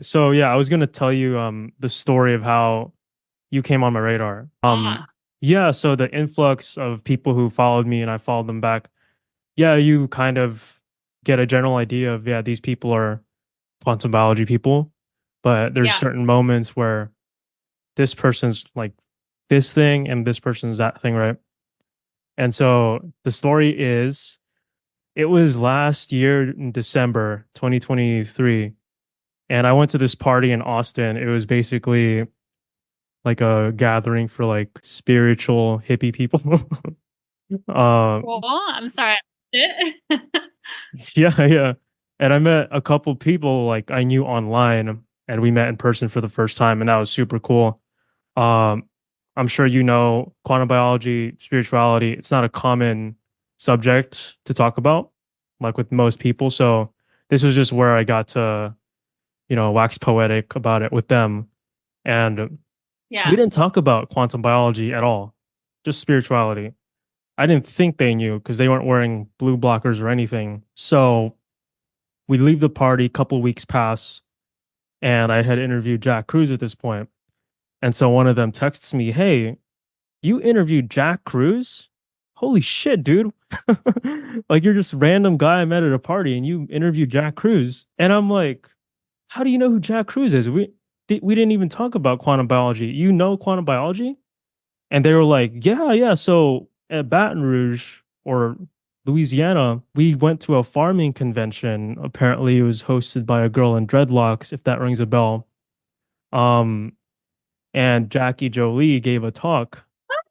So yeah, I was gonna tell you the story of how you came on my radar. Ah, Yeah, so the influx of people who followed me and I followed them back. Yeah, you kind of get a general idea of, yeah, these people are quantum biology people, but there's yeah. certain moments where this person's like this thing and this person's that thing, right? And so the story is it was last year in December 2023, and I went to this party in Austin. It was basically like a gathering for like spiritual hippie people. uh, Cool. I'm sorry. yeah, yeah. And I met a couple people like I knew online, and we met in person for the first time, and that was super cool. Um, I'm sure you know quantum biology, spirituality, it's not a common subject to talk about, like with most people. So this was just where I got to, wax poetic about it with them. And we Yeah. didn't talk about quantum biology at all, just spirituality. I didn't think they knew because they weren't wearing blue blockers or anything. So we leave the party, couple weeks pass, and I had interviewed Jack Cruz at this point. And so one of them texts me, "Hey, you interviewed Jack Cruz? Holy shit, dude." Like you're just random guy I met at a party and you interviewed Jack Cruz. And I'm like, how do you know who Jack Cruz is? We didn't even talk about quantum biology. You know quantum biology? And they were like, yeah, yeah. So at Baton Rouge or Louisiana, we went to a farming convention. Apparently, it was hosted by a girl in dreadlocks, if that rings a bell. Um, and Jackie Jolie gave a talk.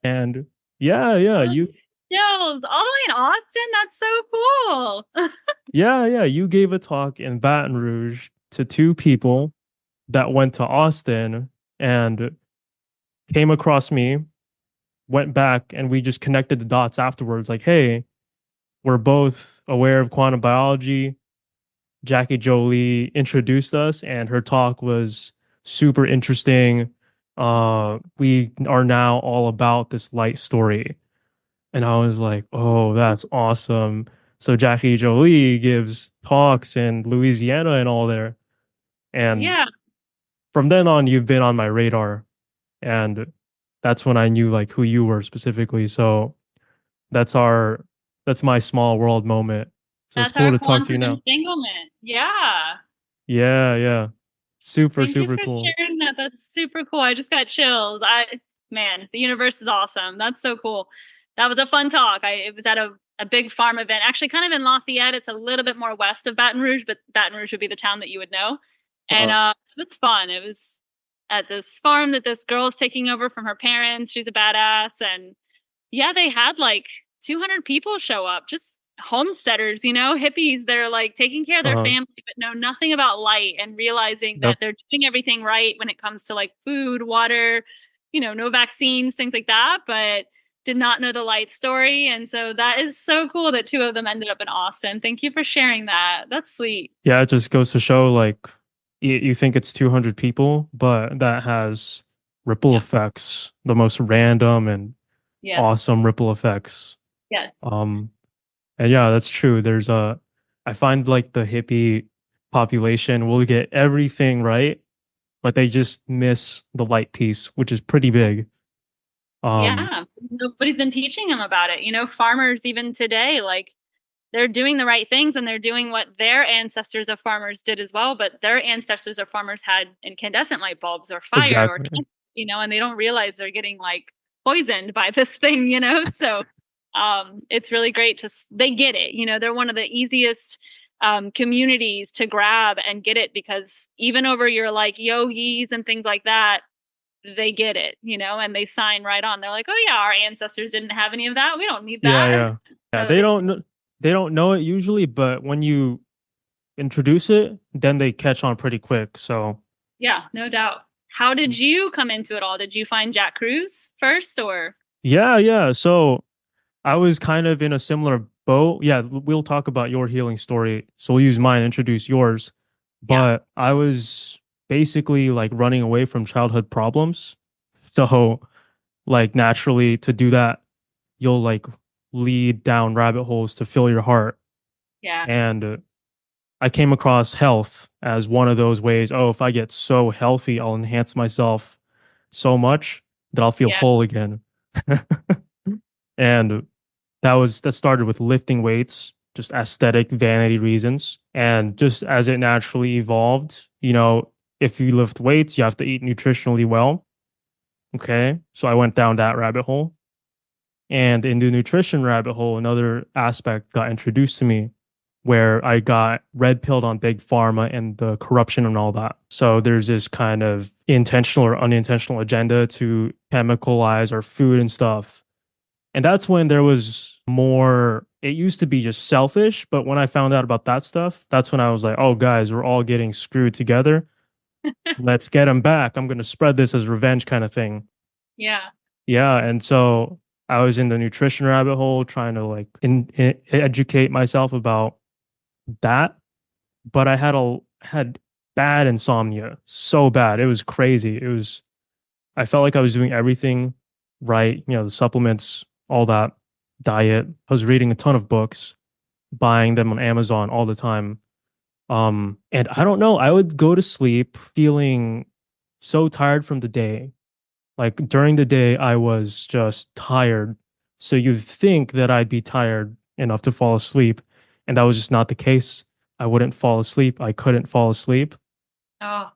And yeah, yeah, Oh, chills. All the way in Austin? That's so cool. you gave a talk in Baton Rouge to two people that went to Austin and came across me, went back, and we just connected the dots afterwards. Like, hey, we're both aware of quantum biology. Jackie Jolie introduced us, and her talk was super interesting. We are now all about this light story. And I was like, oh, that's awesome. So Jackie Jolie gives talks in Louisiana and all there. And Yeah. from then on, you've been on my radar. And that's when I knew like who you were specifically. So that's our that's my small world moment. So it's That's cool our to talk to you quantum now. entanglement. Yeah. Yeah, yeah. Super, Thank you super for cool. sharing that. That's super cool. I just got chills. Man, the universe is awesome. That's so cool. That was a fun talk. It was at a big farm event, actually kind of in Lafayette. It's a little bit more west of Baton Rouge, but Baton Rouge would be the town that you would know. And Uh, it was fun. It was at this farm that this girl is taking over from her parents. She's a badass. And yeah, they had like 200 people show up, just homesteaders, hippies that are like taking care of their uh, family, but know nothing about light and realizing that yep. they're doing everything right when it comes to like food, water, no vaccines, things like that, but did not know the light story. And so that is so cool that two of them ended up in Austin. Thank you for sharing that. That's sweet. Yeah, it just goes to show like you think it's 200 people, but that has ripple Yeah. effects, the most random and Yeah. awesome ripple effects. Yeah. Um, and yeah, that's true. I find like the hippie population will get everything right, but they just miss the light piece, which is pretty big. Um, Yeah. Nobody's been teaching them about it. Farmers even today, like they're doing the right things and they're doing what their ancestors of farmers did as well, but their ancestors of farmers had incandescent light bulbs or fire or exactly. and they don't realize they're getting like poisoned by this thing. So it's really great they get it. They're one of the easiest communities to grab and get it because even over your like yogis and things like that, they get it, and they sign right on. They're like, oh yeah, our ancestors didn't have any of that. We don't need Yeah, that. yeah. Yeah, So it's they don't know it usually, but when you introduce it, then they catch on pretty quick. So, Yeah, no doubt. How did you come into it all? Did you find Jack Cruz first or? yeah, yeah. So, I was kind of in a similar boat. Yeah, we'll talk about your healing story. So, we'll use mine, introduce yours. Yeah. But I was basically like running away from childhood problems. So, like naturally to do that, you'll like lead down rabbit holes to fill your heart. Yeah. And I came across health as one of those ways. Oh, if I get so healthy, I'll enhance myself so much that I'll feel Yeah. whole again. And that started with lifting weights, just aesthetic vanity reasons. And just as it naturally evolved, if you lift weights, you have to eat nutritionally well. Okay. So I went down that rabbit hole. And in the nutrition rabbit hole, another aspect got introduced to me where I got red pilled on big pharma and the corruption and all that. So there's this kind of intentional or unintentional agenda to chemicalize our food and stuff. And that's when there was more, it used to be just selfish. But when I found out about that stuff, that's when I was like, oh, guys, we're all getting screwed together. Let's get them back. I'm going to spread this as revenge kind of thing. Yeah. Yeah. And so I was in the nutrition rabbit hole trying to like educate myself about that. But I had bad insomnia, so bad. It was crazy. I felt like I was doing everything right, the supplements, all that, diet. I was reading a ton of books, buying them on Amazon all the time. And I don't know, I would go to sleep feeling so tired from the day. Like during the day, I was just tired. So you'd think that I'd be tired enough to fall asleep, and that was just not the case. I wouldn't fall asleep. I couldn't fall asleep. Oh,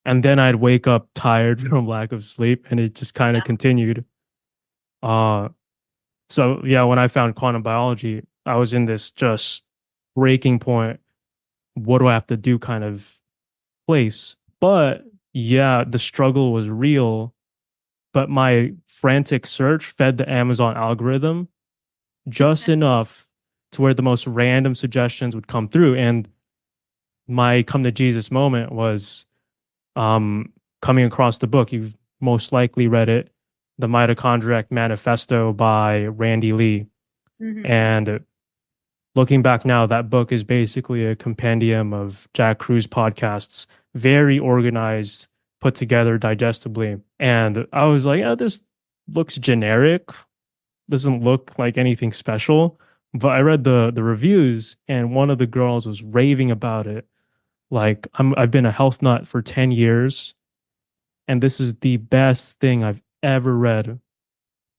And then I'd wake up tired from lack of sleep, and it just kind of yeah. continued. Uh, so yeah, when I found quantum biology, I was in this just breaking point. What do I have to do kind of place? But yeah, the struggle was real, but my frantic search fed the Amazon algorithm just enough to where the most random suggestions would come through. And my come to Jesus moment was coming across the book. You've most likely read it, The Mitochondriac Manifesto by Randy Lee. Mm-hmm. And looking back now, that book is basically a compendium of Jack Kruse podcasts, very organized, put together digestibly. And I was like, oh, this looks generic, doesn't look like anything special. But I read the reviews, and one of the girls was raving about it. Like, I've been a health nut for 10 years, and this is the best thing I've ever read.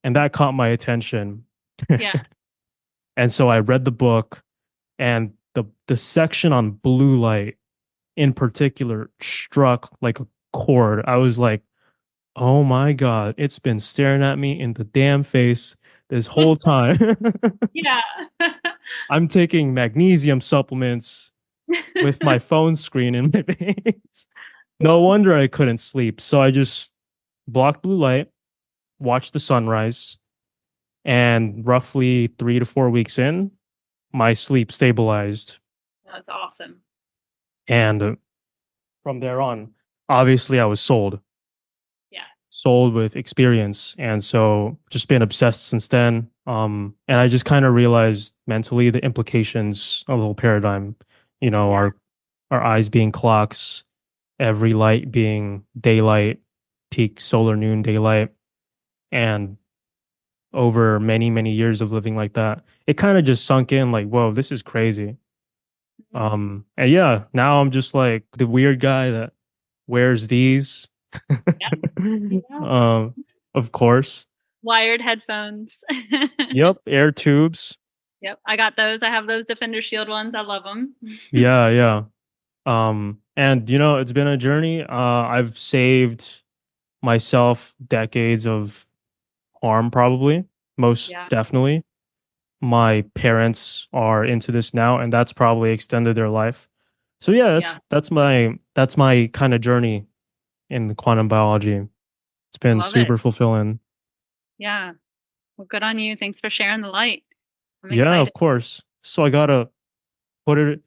And that caught my attention. Yeah. And so I read the book, and the section on blue light in particular struck like a chord. I was like, oh my God, it's been staring at me in the damn face this whole time. Yeah. I'm taking magnesium supplements with my phone screen in my face. No wonder I couldn't sleep. So I just blocked blue light, watched the sunrise, and roughly 3 to 4 weeks in, my sleep stabilized. That's awesome. And from there on, obviously, I was Yeah. sold with experience. And so just been obsessed since then. And I just kind of realized mentally the implications of the whole paradigm, Yeah. our eyes being clocks, every light being daylight, peak solar noon daylight. And over many, many years of living like that, it kind of just sunk in like, whoa, this is crazy. Mhm. And yeah, now I'm just like the weird guy that wears these. Yeah. Yeah. um, of course. Wired headphones. Yep, air tubes. Yep. I got those. I have those Defender Shield ones. I love them. Yeah, yeah. And it's been a journey. I've saved myself decades of harm, probably, most Yeah. definitely. My parents are into this now, and that's probably extended their life. So yeah, Yeah. that's my kind of journey in quantum biology. It's I been love it. super fulfilling. Yeah. Well, good on you. Thanks for sharing the light. I'm Yeah, excited. of course. So I gotta put it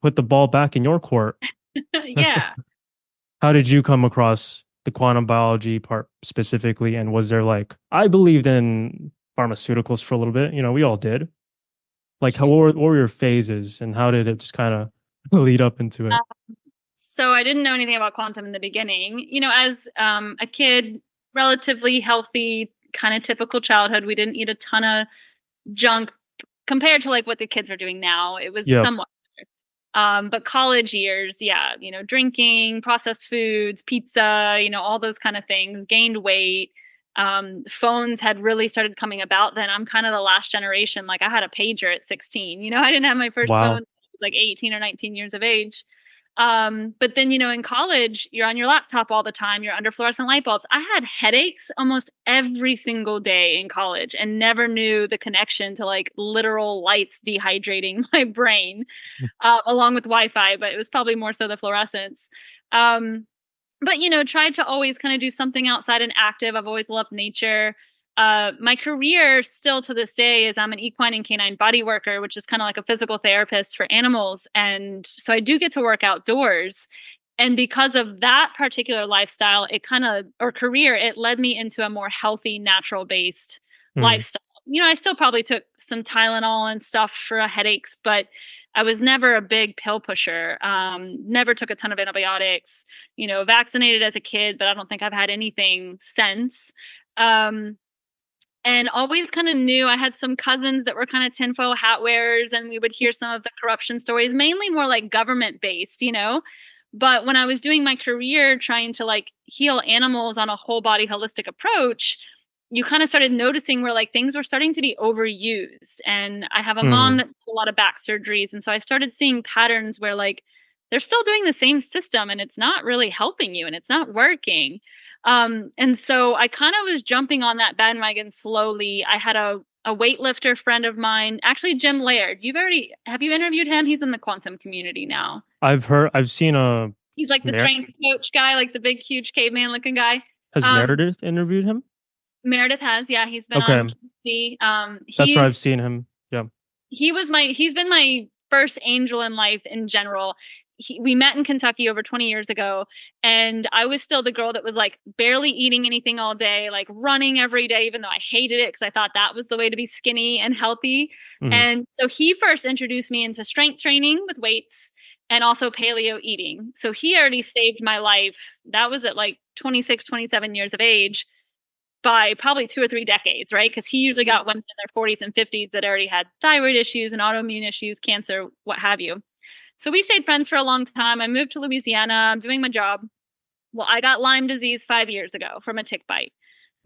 put the ball back in your court. Yeah. How did you come across the quantum biology part specifically? And was there like, I believed in pharmaceuticals for a little bit, we all did. Like, what were your phases and how did it just kind of lead up into it? So I didn't know anything about quantum in the beginning. As a kid, relatively healthy, kind of typical childhood. We didn't eat a ton of junk compared to like what the kids are doing now. It was Yep. somewhat better. But college years, yeah, drinking, processed foods, pizza, all those kind of things, gained weight. Phones had really started coming about then. I'm kind of the last generation. Like I had a pager at 16. I didn't have my first phone Wow. until I was like 18 or 19 years of age. But then, in college, you're on your laptop all the time. You're under fluorescent light bulbs. I had headaches almost every single day in college and never knew the connection to like literal lights dehydrating my brain, along with Wi-Fi, but it was probably more so the fluorescence. But tried to always kind of do something outside and active. I've always loved nature. My career still to this day is I'm an equine and canine body worker, which is kind of like a physical therapist for animals. And so I do get to work outdoors. And because of that particular lifestyle, or career, it led me into a more healthy, natural based Hmm. lifestyle. I still probably took some Tylenol and stuff for headaches, but I was never a big pill pusher. Never took a ton of antibiotics, vaccinated as a kid, but I don't think I've had anything since. Um, and always kind of knew I had some cousins that were kind of tinfoil hat wearers, and we would hear some of the corruption stories, mainly more like government based. But when I was doing my career trying to like heal animals on a whole body holistic approach, you kind of started noticing where like things were starting to be overused. And I have a mom Hmm. that did a lot of back surgeries. And so I started seeing patterns where like they're still doing the same system and it's not really helping you and it's not working. And so I kind of was jumping on that bandwagon slowly. I had a weightlifter friend of mine, actually Jim Laird. Have you interviewed him? He's in the quantum community now. I've seen a He's like the Mer strength coach guy, like the big, huge caveman looking guy. has Um, Meredith interviewed him? Meredith has, yeah, he's been on Okay, QC. that's where I've seen him. Yeah. He's been my first angel in life in general. We met in Kentucky over 20 years ago, and I was still the girl that was like barely eating anything all day, like running every day, even though I hated it because I thought that was the way to be skinny and healthy. Hmm. And so he first introduced me into strength training with weights and also paleo eating. So he already saved my life. That was at like 26, 27 years of age by probably 2 or 3 decades, right? Because he usually got women in their 40s and 50s that already had thyroid issues and autoimmune issues, cancer, what have you. So we stayed friends for a long time. I moved to Louisiana. I'm doing my job. Well, I got Lyme disease 5 years ago from a tick bite.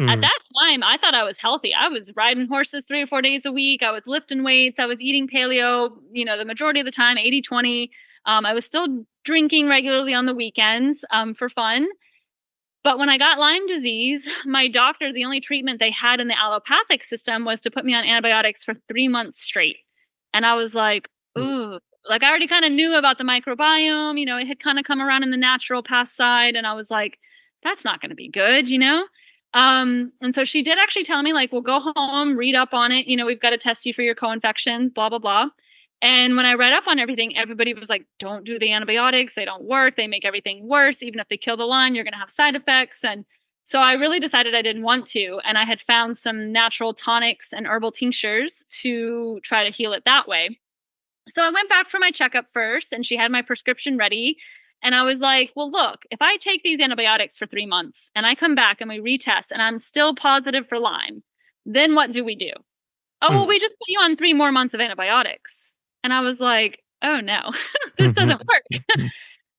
At Hmm. that time, I thought I was healthy. I was riding horses 3 or 4 days a week. I was lifting weights. I was eating paleo, the majority of the time, 80/20. I was still drinking regularly on the weekends for fun. But when I got Lyme disease, my doctor, the only treatment they had in the allopathic system was to put me on antibiotics for 3 months straight. And I was like, ooh, like I already kind of knew about the microbiome, it had kind of come around in the naturopath side. And I was like, that's not going to be good. And so she did actually tell me, like, well, go home, read up on it. We've got to test you for your co-infection, blah, blah, blah. And when I read up on everything, everybody was like, don't do the antibiotics. They don't work. They make everything worse. Even if they kill the Lyme, you're going to have side effects. And so I really decided I didn't want to. And I had found some natural tonics and herbal tinctures to try to heal it that way. So I went back for my checkup first, and she had my prescription ready. And I was like, well, look, if I take these antibiotics for 3 months and I come back and we retest and I'm still positive for Lyme, then what do we do? Oh, well, Hmm. we just put you on 3 more months of antibiotics. And I was like, oh no, this Hmm. doesn't work.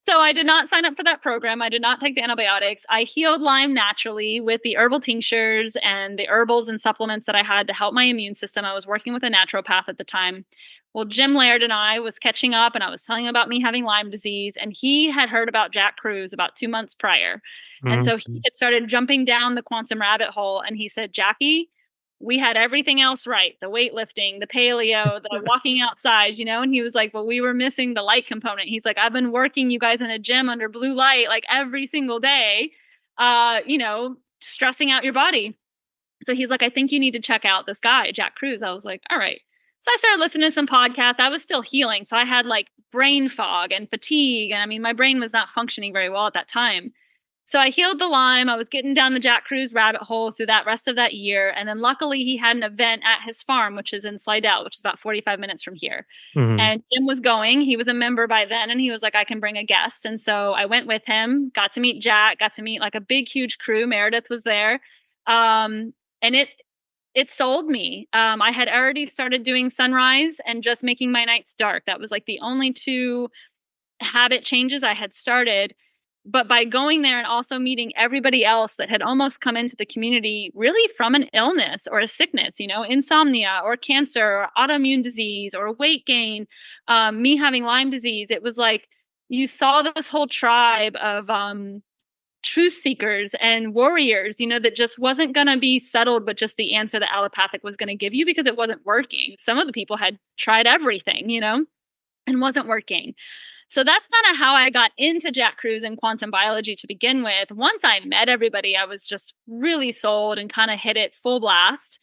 So I did not sign up for that program. I did not take the antibiotics. I healed Lyme naturally with the herbal tinctures and the herbals and supplements that I had to help my immune system. I was working with a naturopath at the time. Well, Jim Laird and I was catching up, and I was telling him about me having Lyme disease, and he had heard about Jack Cruz about 2 months prior. And Hmm. so he had started jumping down the quantum rabbit hole, and he said, Jackie, we had everything else right, the weightlifting, the paleo, the walking outside. And he was like, well, we were missing the light component. He's like, I've been working you guys in a gym under blue light like every single day, stressing out your body. So he's like, I think you need to check out this guy, Jack Cruz. I was like, all right. So I started listening to some podcasts. I was still healing. So I had like brain fog and fatigue. And I mean, my brain was not functioning very well at that time. So I healed the Lyme. I was getting down the Jack Cruz rabbit hole through that rest of that year. And then luckily he had an event at his farm, which is in Slidell, which is about 45 minutes from here. Hmm. And Jim was going. He was a member by then. And he was like, I can bring a guest. And so I went with him, got to meet Jack, got to meet like a big, huge crew. Meredith was there. And it sold me. I had already started doing sunrise and just making my nights dark. That was like the only two habit changes I had started. But by going there and also meeting everybody else that had almost come into the community really from an illness or a sickness, insomnia or cancer or autoimmune disease or weight gain, me having Lyme disease, it was like you saw this whole tribe of truth seekers and warriors, that just wasn't going to be settled, but just the answer that allopathic was going to give you because it wasn't working. Some of the people had tried everything, and wasn't working. So that's kind of how I got into Jack Kruse and quantum biology to begin with. Once I met everybody, I was just really sold and kind of hit it full blast.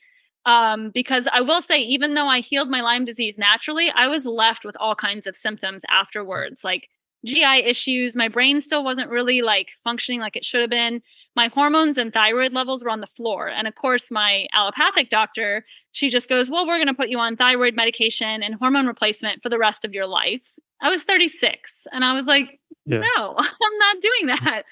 Because I will say, even though I healed my Lyme disease naturally, I was left with all kinds of symptoms afterwards, like GI issues. My brain still wasn't really like functioning like it should have been. My hormones and thyroid levels were on the floor. And of course, my allopathic doctor, she just goes, well, we're going to put you on thyroid medication and hormone replacement for the rest of your life. I was 36 and I was like, Yeah. no, I'm not doing that.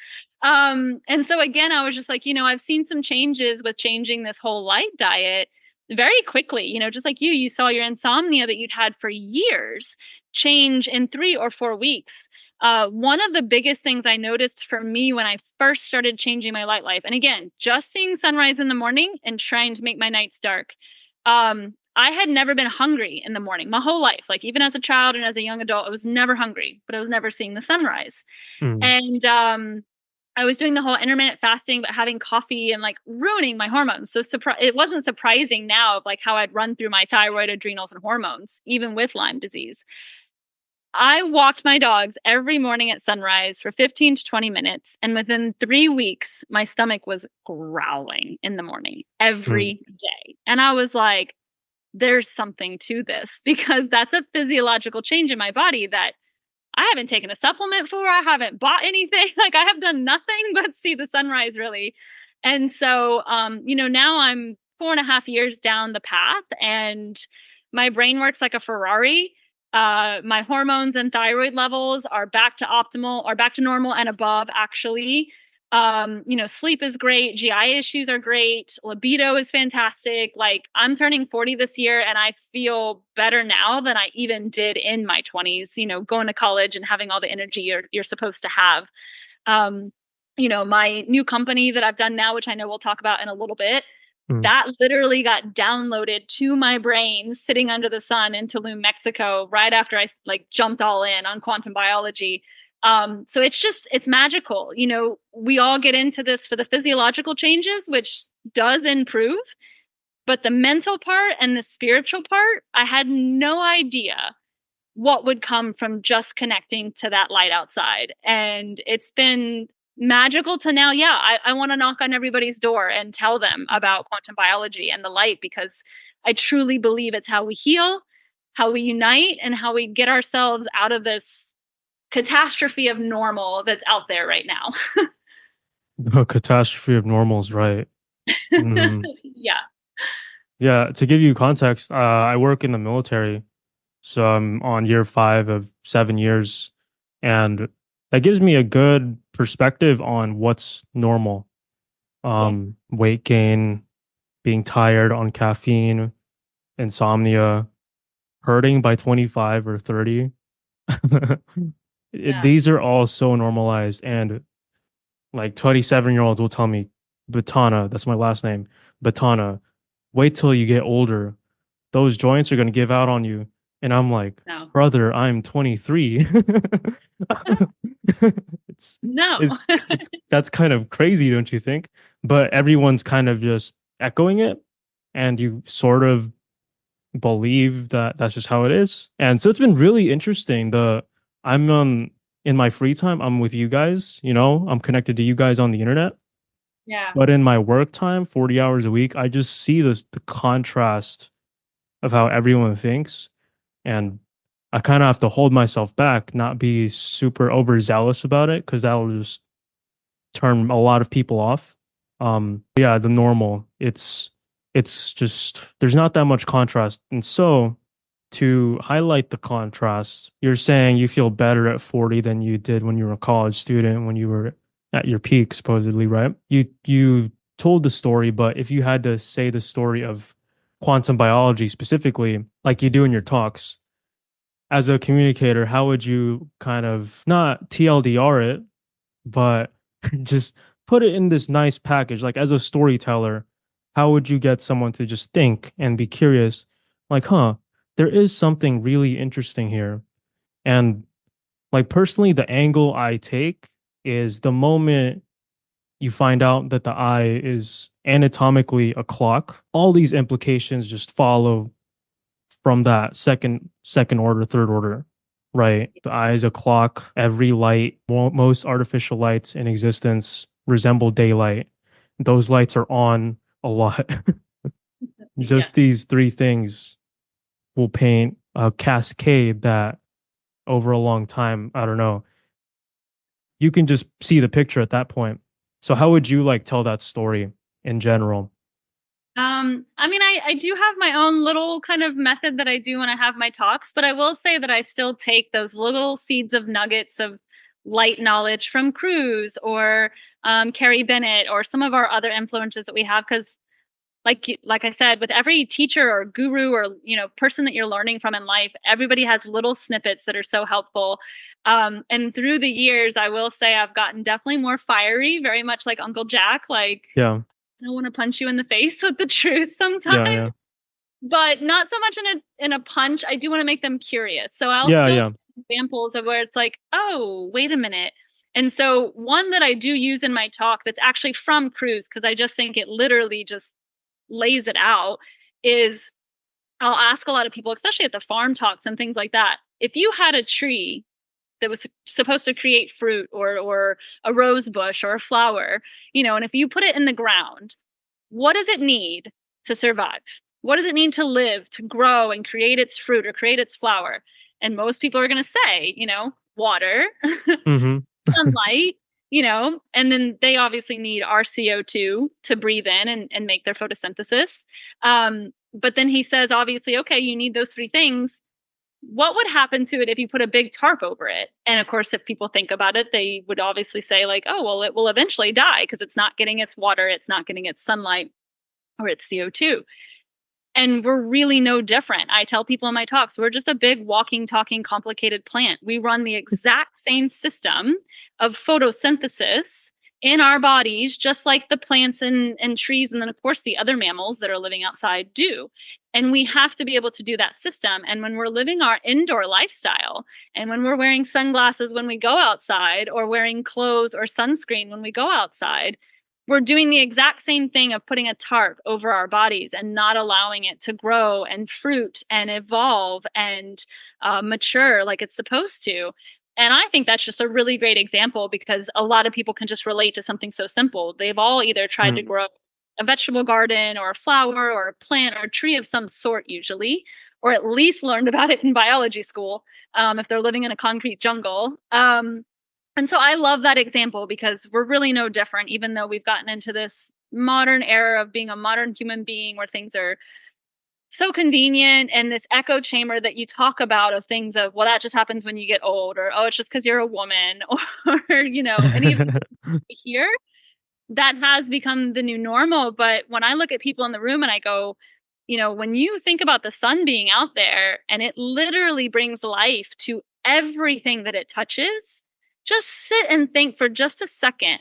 And so again, I was just like, I've seen some changes with changing this whole light diet very quickly, just like you saw your insomnia that you'd had for years change in 3 or 4 weeks. One of the biggest things I noticed for me when I first started changing my light life, and again, just seeing sunrise in the morning and trying to make my nights dark. I had never been hungry in the morning my whole life. Like even as a child and as a young adult, I was never hungry, but I was never seeing the sunrise. Mm. And I was doing the whole intermittent fasting, but having coffee and like ruining my hormones. So it wasn't surprising now of like how I'd run through my thyroid, adrenals, and hormones, even with Lyme disease. I walked my dogs every morning at sunrise for 15 to 20 minutes. And within 3 weeks, my stomach was growling in the morning every day. And I was like, there's something to this, because that's a physiological change in my body that I haven't taken a supplement for. I haven't bought anything. Like I have done nothing but see the sunrise really. And so, now I'm 4.5 years down the path and my brain works like a Ferrari. My hormones and thyroid levels are back to optimal or back to normal and above actually. Sleep is great. GI issues are great. Libido is fantastic. Like I'm turning 40 this year and I feel better now than I even did in my 20s, going to college and having all the energy you're supposed to have. My new company that I've done now, which I know we'll talk about in a little bit, that literally got downloaded to my brain sitting under the sun in Tulum, Mexico, right after I like jumped all in on quantum biology. So it's magical. We all get into this for the physiological changes, which does improve, but the mental part and the spiritual part, I had no idea what would come from just connecting to that light outside. And it's been magical to now. Yeah, I want to knock on everybody's door and tell them about quantum biology and the light, because I truly believe it's how we heal, how we unite, and how we get ourselves out of this catastrophe of normal that's out there right now. The catastrophe of normals, right? Mm. Yeah. Yeah, to give you context, I work in the military, so I'm on year 5 of 7 years, and that gives me a good perspective on what's normal. Weight gain, being tired on caffeine, insomnia, hurting by 25 or 30. Yeah. These are all so normalized, and like 27-year-olds will tell me, Batana, that's my last name, Batana, wait till you get older. Those joints are going to give out on you. And I'm like, No. brother, I'm 23. No. That's kind of crazy, don't you think? But everyone's kind of just echoing it, and you sort of believe that that's just how it is. And so it's been really interesting. I'm in my free time, I'm with you guys, I'm connected to you guys on the internet. Yeah. But in my work time, 40 hours a week, I just see the contrast of how everyone thinks. And I kind of have to hold myself back, not be super overzealous about it, because that'll just turn a lot of people off. Yeah, the normal. It's just there's not that much contrast. And so to highlight the contrast, you're saying you feel better at 40 than you did when you were a college student, when you were at your peak, supposedly, right? You told the story, but if you had to say the story of quantum biology specifically, like you do in your talks, as a communicator, how would you kind of not TLDR it, but just put it in this nice package? Like as a storyteller, how would you get someone to just think and be curious? Like, huh, there is something really interesting here. And like personally, the angle I take is the moment you find out that the eye is anatomically a clock, all these implications just follow from that second order, third order, right? The eye is a clock. Every light, most artificial lights in existence resemble daylight. Those lights are on a lot. Yeah. Just these three things will paint a cascade that over a long time, I don't know, you can just see the picture at that point. So how would you like tell that story in general? I mean, I do have my own little kind of method that I do when I have my talks, but I will say that I still take those little seeds of nuggets of light knowledge from Cruz or Carrie Bennett or some of our other influences that we have. Because, like I said, with every teacher or guru or person that you're learning from in life, everybody has little snippets that are so helpful. And through the years, I will say I've gotten definitely more fiery, very much like Uncle Jack, like Yeah, I don't want to punch you in the face with the truth yeah, sometimes, yeah, but not so much in a punch. I do want to make them curious. So I'll yeah, still yeah. give examples of where it's like, oh, wait a minute. And so one that I do use in my talk that's actually from Cruz, because I just think it literally just lays it out, is I'll ask a lot of people, especially at the farm talks and things like that, if you had a tree that was supposed to create fruit or a rose bush or a flower, and if you put it in the ground, what does it need to survive? What does it need to live, to grow and create its fruit or create its flower? And most people are going to say, water, Mm-hmm. sunlight, and then they obviously need our CO2 to breathe in and make their photosynthesis. But then he says, obviously, okay, you need those three things. What would happen to it if you put a big tarp over it? And of course, if people think about it, they would obviously say, like, oh, well, it will eventually die because it's not getting its water, it's not getting its sunlight or its CO2. And we're really no different. I tell people in my talks, we're just a big walking, talking, complicated plant. We run the exact same system of photosynthesis in our bodies, just like the plants and trees, and then, of course, the other mammals that are living outside do. And we have to be able to do that system. And when we're living our indoor lifestyle, and when we're wearing sunglasses when we go outside, or wearing clothes or sunscreen when we go outside, we're doing the exact same thing of putting a tarp over our bodies and not allowing it to grow and fruit and evolve and mature like it's supposed to. And I think that's just a really great example because a lot of people can just relate to something so simple. They've all either tried to Mm. grow a vegetable garden or a flower or a plant or a tree of some sort, usually, or at least learned about it in biology school if they're living in a concrete jungle. And so I love that example because we're really no different, even though we've gotten into this modern era of being a modern human being where things are so convenient and this echo chamber that you talk about of things of, well, that just happens when you get old, or, oh, it's just because you're a woman, or, any of here, that has become the new normal. But when I look at people in the room and I go, when you think about the sun being out there and it literally brings life to everything that it touches, just sit and think for just a second.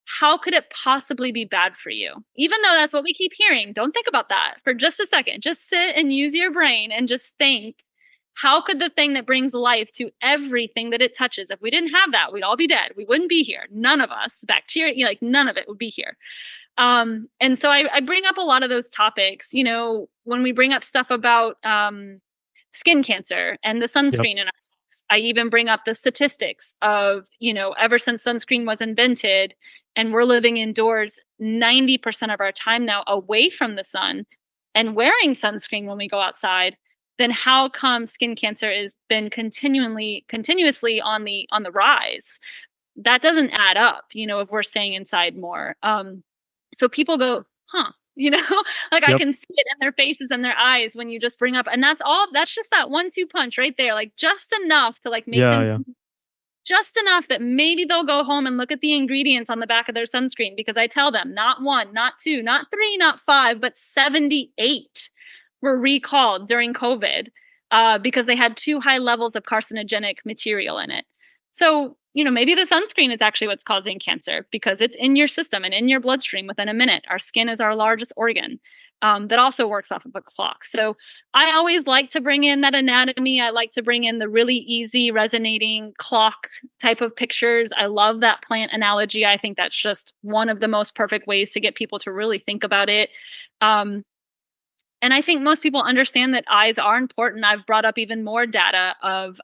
How could it possibly be bad for you? Even though that's what we keep hearing, don't think about that for just a second. Just sit and use your brain and just think, how could the thing that brings life to everything that it touches, if we didn't have that, we'd all be dead. We wouldn't be here. None of us, bacteria, like none of it would be here. And so I bring up a lot of those topics, when we bring up stuff about skin cancer and the Yep. sunscreen in our house. I even bring up the statistics of, ever since sunscreen was invented and we're living indoors 90% of our time now away from the sun and wearing sunscreen when we go outside, then how come skin cancer has been continuously on the rise? That doesn't add up, if we're staying inside more. So people go, huh, like I Yep. can see it in their faces and their eyes when you just bring up, and that's just that 1-2 punch right there, like just enough to like make Yeah, them yeah. just enough that maybe they'll go home and look at the ingredients on the back of their sunscreen, because I tell them not one, not two, not three, not five, but 78 were recalled during COVID because they had too high levels of carcinogenic material in it. So, maybe the sunscreen is actually what's causing cancer because it's in your system and in your bloodstream within a minute. Our skin is our largest organ. That also works off of a clock. So I always like to bring in that anatomy. I like to bring in the really easy resonating clock type of pictures. I love that plant analogy. I think that's just one of the most perfect ways to get people to really think about it. And I think most people understand that eyes are important. I've brought up even more data of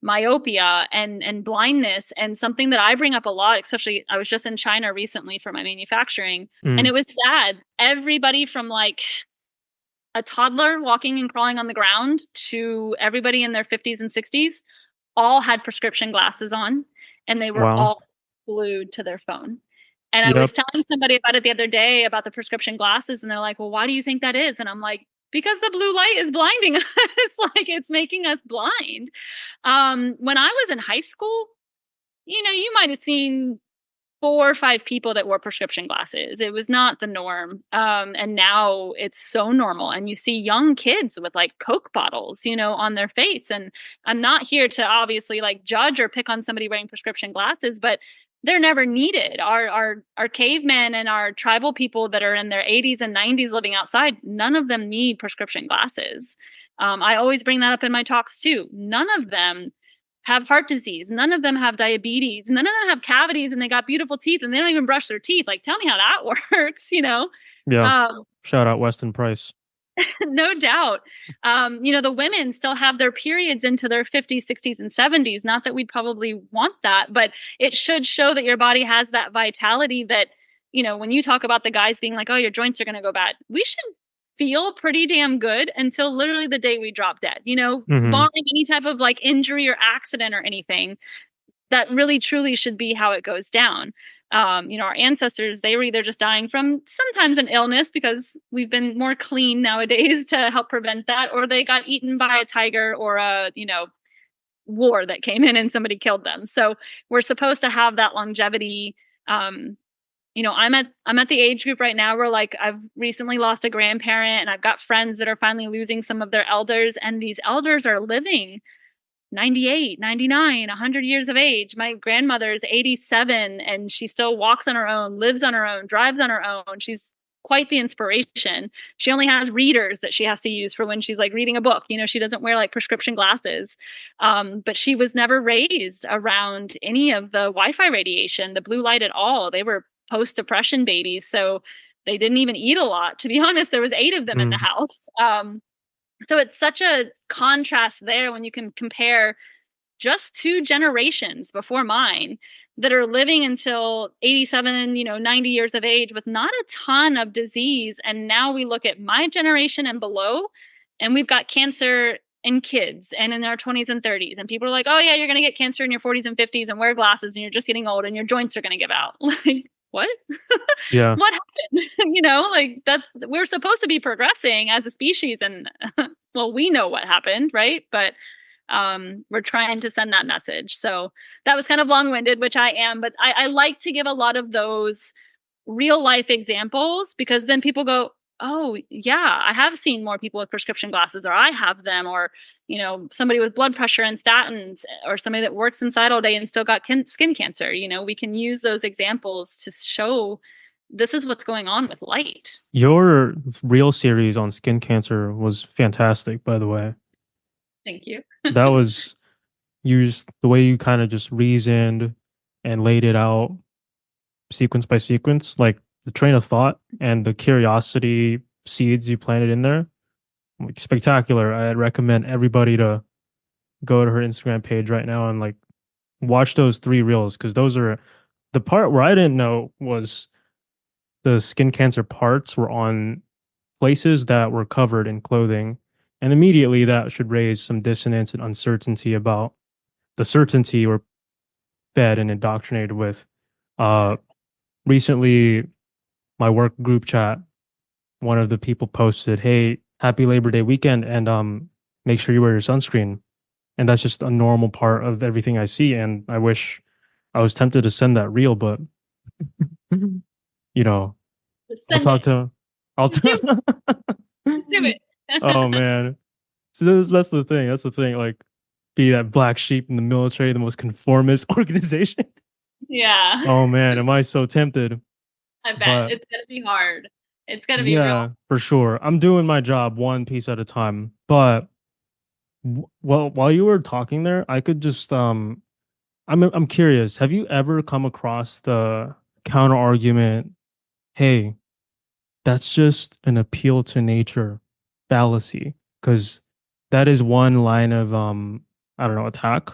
myopia and blindness, and something that I bring up a lot, especially I was just in China recently for my manufacturing, and it was sad. Everybody from like a toddler walking and crawling on the ground to everybody in their 50s and 60s all had prescription glasses on, and they were Wow. all glued to their phone. And I Yep. was telling somebody about it the other day about the prescription glasses, and they're like, well, why do you think that is? And I'm like, because the blue light is blinding us. Like, it's making us blind. When I was in high school, you might have seen 4 or 5 people that wore prescription glasses. It was not the norm. And now it's so normal. And you see young kids with like Coke bottles, on their face. And I'm not here to obviously like judge or pick on somebody wearing prescription glasses, but they're never needed. Our cavemen and our tribal people that are in their 80s and 90s living outside, none of them need prescription glasses. I always bring that up in my talks too. None of them have heart disease. None of them have diabetes. None of them have cavities, and they got beautiful teeth, and they don't even brush their teeth. Like, tell me how that works. Yeah. Shout out Weston Price. No doubt. The women still have their periods into their 50s, 60s, and 70s. Not that we'd probably want that, but it should show that your body has that vitality that, when you talk about the guys being like, oh, your joints are going to go bad, we should feel pretty damn good until literally the day we drop dead, barring any type of like injury or accident or anything. That really truly should be how it goes down. Our ancestors, they were either just dying from sometimes an illness because we've been more clean nowadays to help prevent that, or they got eaten by a tiger or a, war that came in and somebody killed them. So we're supposed to have that longevity. I'm at the age group right now where like I've recently lost a grandparent, and I've got friends that are finally losing some of their elders, and these elders are living 98, 99, 100 years of age. My grandmother is 87, and she still walks on her own, lives on her own, drives on her own. She's quite the inspiration. She only has readers that she has to use for when she's like reading a book. She doesn't wear like prescription glasses. But she was never raised around any of the Wi-Fi radiation, the blue light at all. They were post-depression babies. So they didn't even eat a lot. To be honest, there was 8 of them in the house. So it's such a contrast there when you can compare just 2 generations before mine that are living until 87, 90 years of age with not a ton of disease. And now we look at my generation and below, and we've got cancer in kids and in their 20s and 30s. And people are like, oh yeah, you're going to get cancer in your 40s and 50s and wear glasses and you're just getting old and your joints are going to give out. Like, what? Yeah. What happened? Like we're supposed to be progressing as a species, and well, we know what happened, right? But we're trying to send that message. So that was kind of long-winded, which I am, but I like to give a lot of those real life examples, because then people go, oh yeah, I have seen more people with prescription glasses, or I have them, or somebody with blood pressure and statins, or somebody that works inside all day and still got skin cancer. We can use those examples to show this is what's going on with light. Your real series on skin cancer was fantastic, by the way. Thank you. That was used the way you kind of just reasoned and laid it out sequence by sequence, like the train of thought and the curiosity seeds you planted in there. Like, spectacular. I'd recommend everybody to go to her Instagram page right now and like watch those 3 reels, because those are the part where I didn't know was the skin cancer parts were on places that were covered in clothing. And immediately that should raise some dissonance and uncertainty about the certainty we're fed and indoctrinated with. Recently, my work group chat, one of the people posted, hey, happy Labor Day weekend, and make sure you wear your sunscreen. And that's just a normal part of everything I see. And I wish I was tempted to send that reel, but you know, Just I'll send talk it. to I'll Just do it. Do oh it. man. So that's the thing. That's the thing. Like be that black sheep in the military, the most conformist organization. Yeah. Oh man, am I so tempted? I bet But it's gonna be hard. It's gonna be real. yeah, for sure. I'm doing my job one piece at a time. But well, while you were talking there, I could just I'm curious. Have you ever come across the counter argument, hey, that's just an appeal to nature fallacy? Because that is one line of I don't know, attack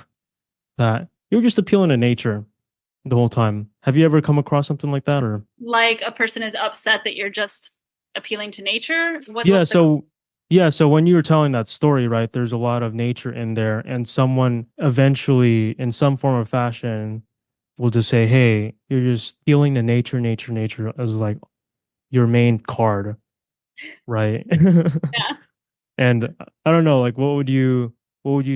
that you're just appealing to nature the whole time. Have you ever come across something like that or Like a person is upset that you're just appealing to nature. yeah, What's the so yeah, so when you were telling that story, right, there's a lot of nature in there, and someone eventually, in some form or fashion, will just say, "Hey, you're just feeling the nature, nature, nature" as like your main card, right? yeah. And I don't know, like, what would you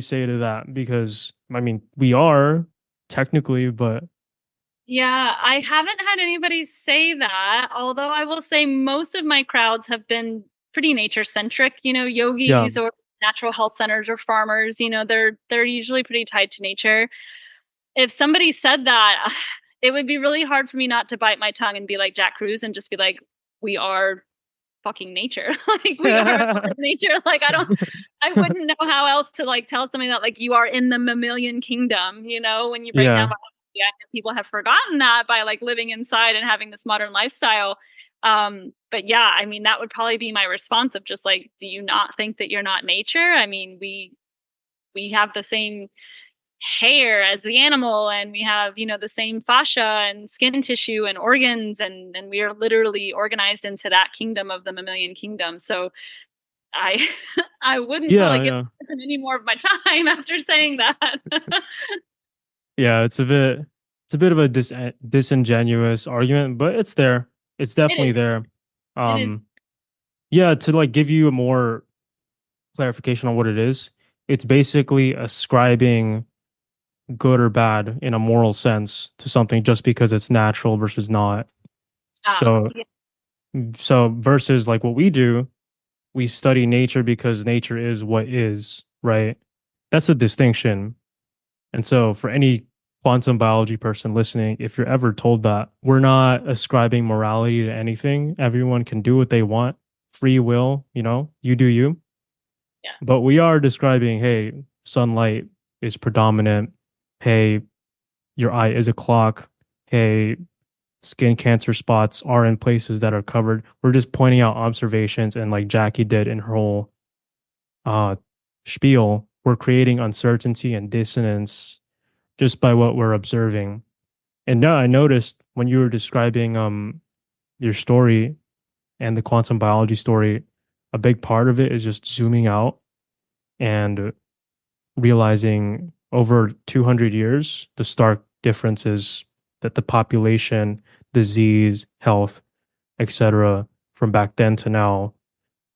say to that? Because I mean, we are technically, but Yeah, I haven't had anybody say that, although I will say most of my crowds have been pretty nature centric, yeah, yogis or natural health centers or farmers, they're usually pretty tied to nature. If somebody said that, it would be really hard for me not to bite my tongue and be like Jack Cruz and just be like, we are fucking nature. Like we are a part of nature. Like I wouldn't know how else to like tell somebody that like you are in the mammalian kingdom, when you break down yeah, biology. I know people have forgotten that by like living inside and having this modern lifestyle. But yeah, I mean that would probably be my response of just like, do you not think that you're not nature? I mean, we have the same hair as the animal and we have the same fascia and skin tissue and organs and we are literally organized into that kingdom of the mammalian kingdom. So I I wouldn't yeah, probably give yeah, the person any more of my time after saying that. yeah. It's a bit of a disingenuous argument, but it's there. It's It definitely is. there. It is. Um, yeah, to like give you a more clarification on what it is, it's basically ascribing good or bad in a moral sense to something just because it's natural versus not. So, Yeah. so versus like what we do, we study nature because nature is what is, right? That's a distinction. And so for any quantum biology person listening, if you're ever told that we're not ascribing morality to anything, everyone can do what they want, free will, you do you. Yeah. But we are describing, hey, sunlight is predominant. Hey, your eye is a clock. Hey, skin cancer spots are in places that are covered. We're just pointing out observations, and like Jackie did in her whole uh spiel, we're creating uncertainty and dissonance just by what we're observing. And now I noticed when you were describing your story and the quantum biology story, a big part of it is just zooming out and realizing over 200 years the stark differences that the population, disease, health, etc., from back then to now.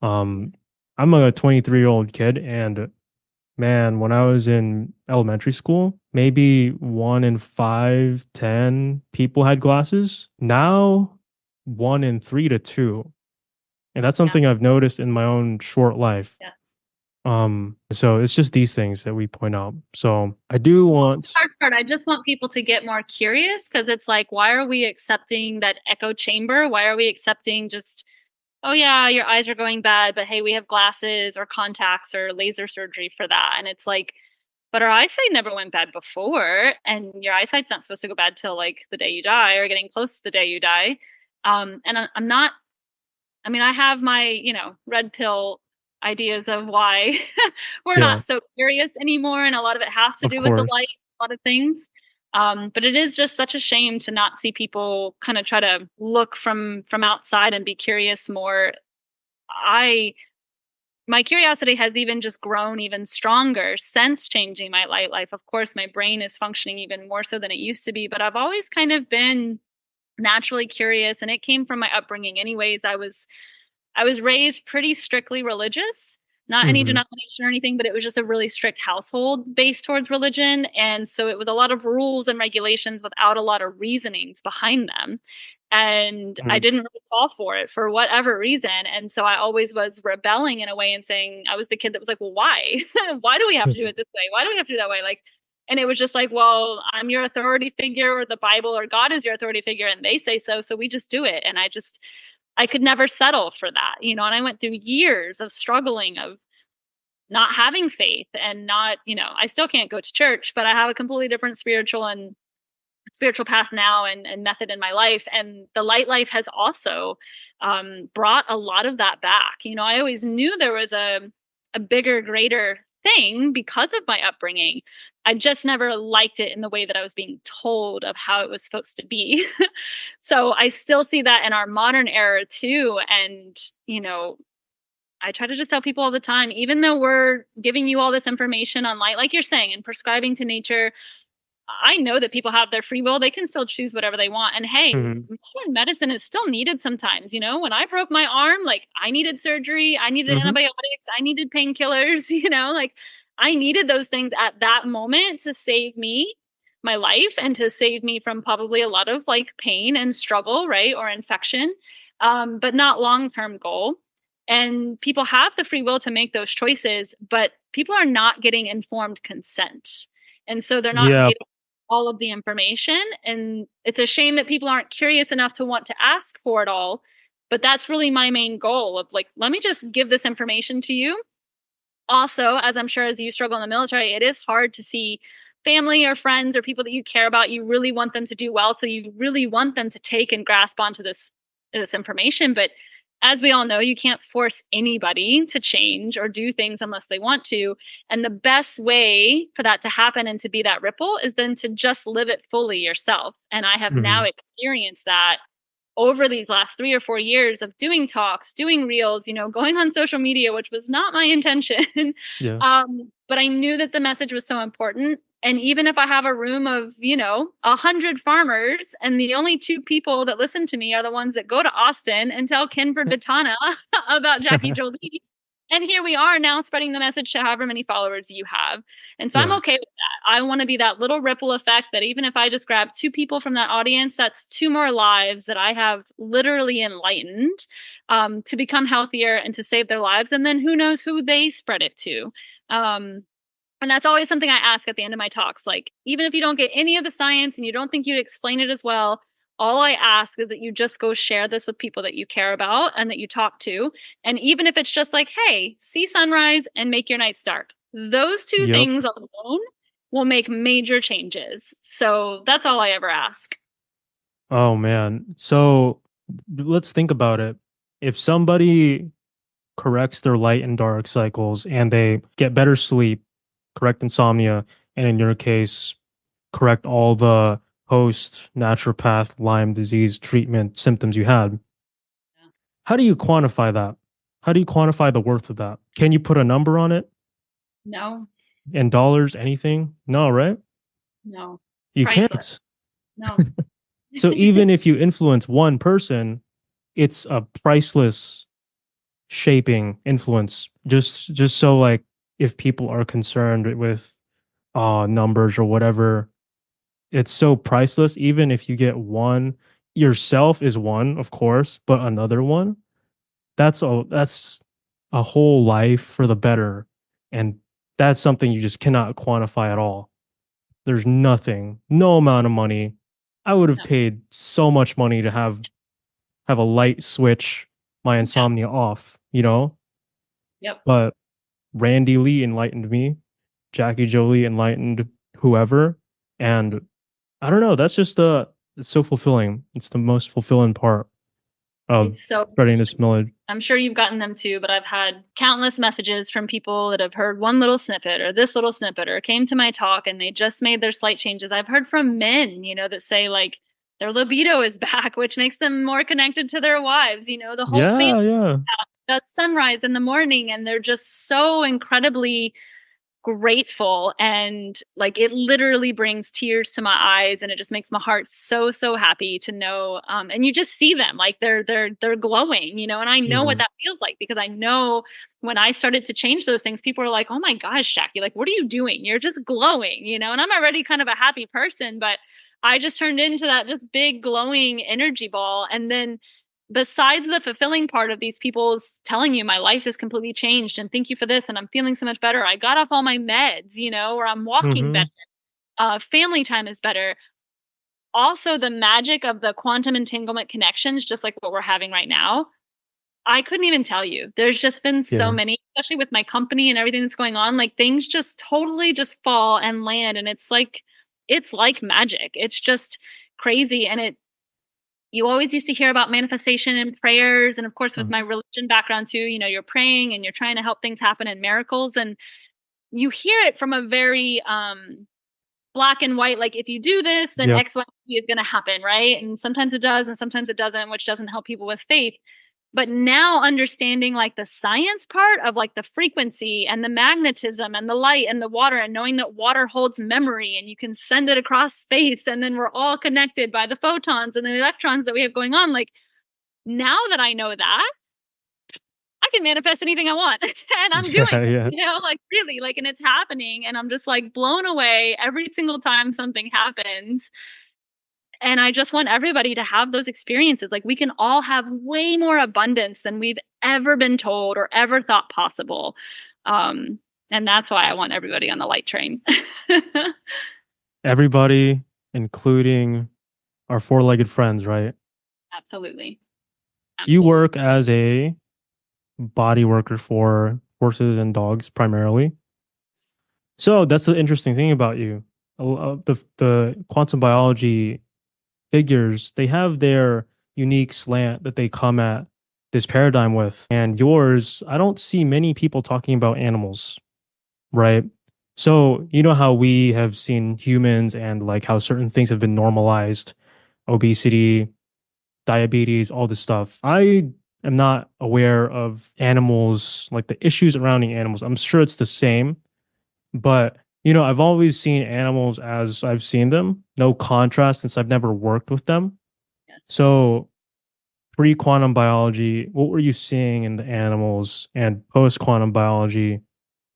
Um, I'm a 23-year-old kid, and man, when I was in elementary school, maybe 1 in 5, 10 people had glasses. Now, 1 in 3 to 2. And that's Yeah. something I've noticed in my own short life. Yeah. So it's just these things that we point out. So I do want, Hard part. I just want people to get more curious because it's like, why are we accepting that echo chamber? Why are we accepting just, oh yeah, your eyes are going bad, but hey, we have glasses or contacts or laser surgery for that. And it's like, but our eyesight never went bad before, and your eyesight's not supposed to go bad till like the day you die or getting close to the day you die. And I'm not. I mean, I have my red pill ideas of why we're yeah, not so curious anymore, and a lot of it has to of do with the light, course. a lot of things. But it is just such a shame to not see people kind of try to look from outside and be curious more. I My curiosity has even just grown even stronger since changing my life. Of course, my brain is functioning even more so than it used to be, but I've always kind of been naturally curious, and it came from my upbringing anyways. I was raised pretty strictly religious. not any Hmm. denomination or anything, but it was just a really strict household based towards religion. And so it was a lot of rules and regulations without a lot of reasonings behind them. And I Hmm. didn't really fall for it for whatever reason. And so I always was rebelling in a way and saying, I was the kid that was like, well, why? Why do we have to do it this way? Why do we have to do that way? Like, and it was just like, well, I'm your authority figure, or the Bible or God is your authority figure, and they say so. So we just do it. And I could never settle for that, and I went through years of struggling, of not having faith and not, I still can't go to church, but I have a completely different spiritual path now and method in my life. And the light life has also brought a lot of that back. I always knew there was a bigger, greater thing because of my upbringing. I just never liked it in the way that I was being told of how it was supposed to be. So I still see that in our modern era too. And, I try to just tell people all the time, even though we're giving you all this information on light, like you're saying, and prescribing to nature, I know that people have their free will. They can still choose whatever they want. And hey, Hmm. modern medicine is still needed sometimes. When I broke my arm, like I needed surgery, I needed Hmm. antibiotics, I needed painkillers, like I needed those things at that moment to save me, my life, and to save me from probably a lot of like pain and struggle, right? Or infection, but not long-term goal. And people have the free will to make those choices, but people are not getting informed consent. And so they're not Yeah. getting all of the information. And it's a shame that people aren't curious enough to want to ask for it all. But that's really my main goal of like, let me just give this information to you. Also, as I'm sure as you struggle in the military, it is hard to see family or friends or people that you care about. You really want them to do well. So you really want them to take and grasp onto this information. But as we all know, you can't force anybody to change or do things unless they want to. And the best way for that to happen and to be that ripple is then to just live it fully yourself. And I have now Hmm. experienced that over these last 3 or 4 years of doing talks, doing reels, going on social media, which was not my intention. Yeah. But I knew that the message was so important. And even if I have a room of, 100 farmers and the only two people that listen to me are the ones that go to Austin and tell Kenford Vitana about Jackie Jolie. And here we are now spreading the message to however many followers you have. And so I'm Yeah. okay with that. I want to be that little ripple effect that even if I just grab two people from that audience, that's two more lives that I have literally enlightened to become healthier and to save their lives. And then who knows who they spread it to. Um, and that's always something I ask at the end of my talks. Like, even if you don't get any of the science and you don't think you'd explain it as well, all I ask is that you just go share this with people that you care about and that you talk to. And even if it's just like, hey, see sunrise and make your nights dark, those two Yep. things alone will make major changes. So that's all I ever ask. Oh man. So let's think about it. If somebody corrects their light and dark cycles and they get better sleep, correct insomnia, and in your case, correct all the post naturopath Lyme disease treatment symptoms you had, how do you quantify that? How do you quantify the worth of that? Can you put a number on it? No, In dollars, anything? No, right? no, it's You priceless. can't. No. So even if you influence one person, it's a priceless shaping influence. Just so like if people are concerned with numbers or whatever, it's so priceless. Even if you get one, yourself is one, of course, but another one, that's a whole life for the better. And that's something you just cannot quantify at all. There's nothing, no amount of money. I would have No. paid so much money to have a light switch my Yeah. insomnia off, you know? Yep. But Randy Lee enlightened me, Jackie Jolie enlightened whoever, and I don't know, that's just it's so fulfilling. It's the most fulfilling part of It's so spreading this knowledge. I'm sure you've gotten them too, but I've had countless messages from people that have heard one little snippet or this little snippet or came to my talk and they just made their slight changes. I've heard from men, that say like their libido is back, which makes them more connected to their wives. The whole family Yeah, yeah. does sunrise in the morning and they're just so incredibly grateful, and like it literally brings tears to my eyes, and it just makes my heart so, so happy to know. And you just see them like they're glowing, you know, and I know what Mhm. that feels like, because I know when I started to change those things, people are like, oh my gosh, Jackie, like, what are you doing? You're just glowing, you know, and I'm already kind of a happy person, but I just turned into that just big glowing energy ball. And then besides the fulfilling part of these people's telling you my life is completely changed and thank you for this and I'm feeling so much better, I got off all my meds, you know, or I'm walking better, Mhm. family time is better. Also, the magic of the quantum entanglement connections, just like what we're having right now, I couldn't even tell you. There's just been so Yeah. many, especially with my company and everything that's going on, like things just totally just fall and land, and it's like magic. It's just crazy. And it you always used to hear about manifestation and prayers, and of course with Mm. my religion background too, you know, you're praying and you're trying to help things happen in miracles, and you hear it from a very black and white, like if you do this then Yep. X, Y, Z is going to happen, right? And sometimes it does and sometimes it doesn't, which doesn't help people with faith. But now understanding like the science part of like the frequency and the magnetism and the light and the water, and knowing that water holds memory and you can send it across space, and then we're all connected by the photons and the electrons that we have going on, like now that I know that, I can manifest anything I want and I'm doing Yeah. it, Yeah. you know, like really, like, and it's happening, and I'm just like blown away every single time something happens. And I just want everybody to have those experiences. Like we can all have way more abundance than we've ever been told or ever thought possible. Um, and that's why I want everybody on the light train. Everybody, including our four-legged friends, right? Absolutely. You Absolutely. work as a body worker for horses and dogs primarily. So that's the interesting thing about you. The quantum biology figures, they have their unique slant that they come at this paradigm with. And yours, I don't see many people talking about animals, right? So, you know how we have seen humans and like how certain things have been normalized, obesity, diabetes, all this stuff. I am not aware of animals, like the issues surrounding animals. I'm sure it's the same, but I've always seen animals as I've seen them, no contrast since I've never worked with them. Yes. So, pre-quantum biology, what were you seeing in the animals, and post-quantum biology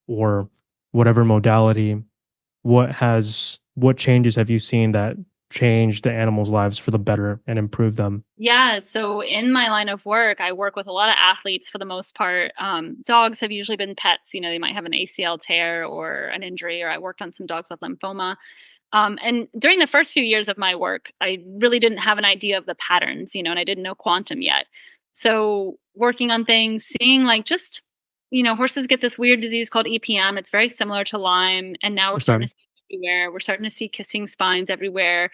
or whatever modality, what changes have you seen that changed the animals' lives for the better and improved them? Yeah. So in my line of work, I work with a lot of athletes for the most part. Dogs have usually been pets. You know, they might have an ACL tear or an injury, or I worked on some dogs with lymphoma. And during the first few years of my work, I really didn't have an idea of the patterns, you know, and I didn't know quantum yet. So working on things, seeing like just, you know, horses get this weird disease called EPM. It's very similar to Lyme. And now we're starting Okay. to see it everywhere. We're starting to see kissing spines everywhere,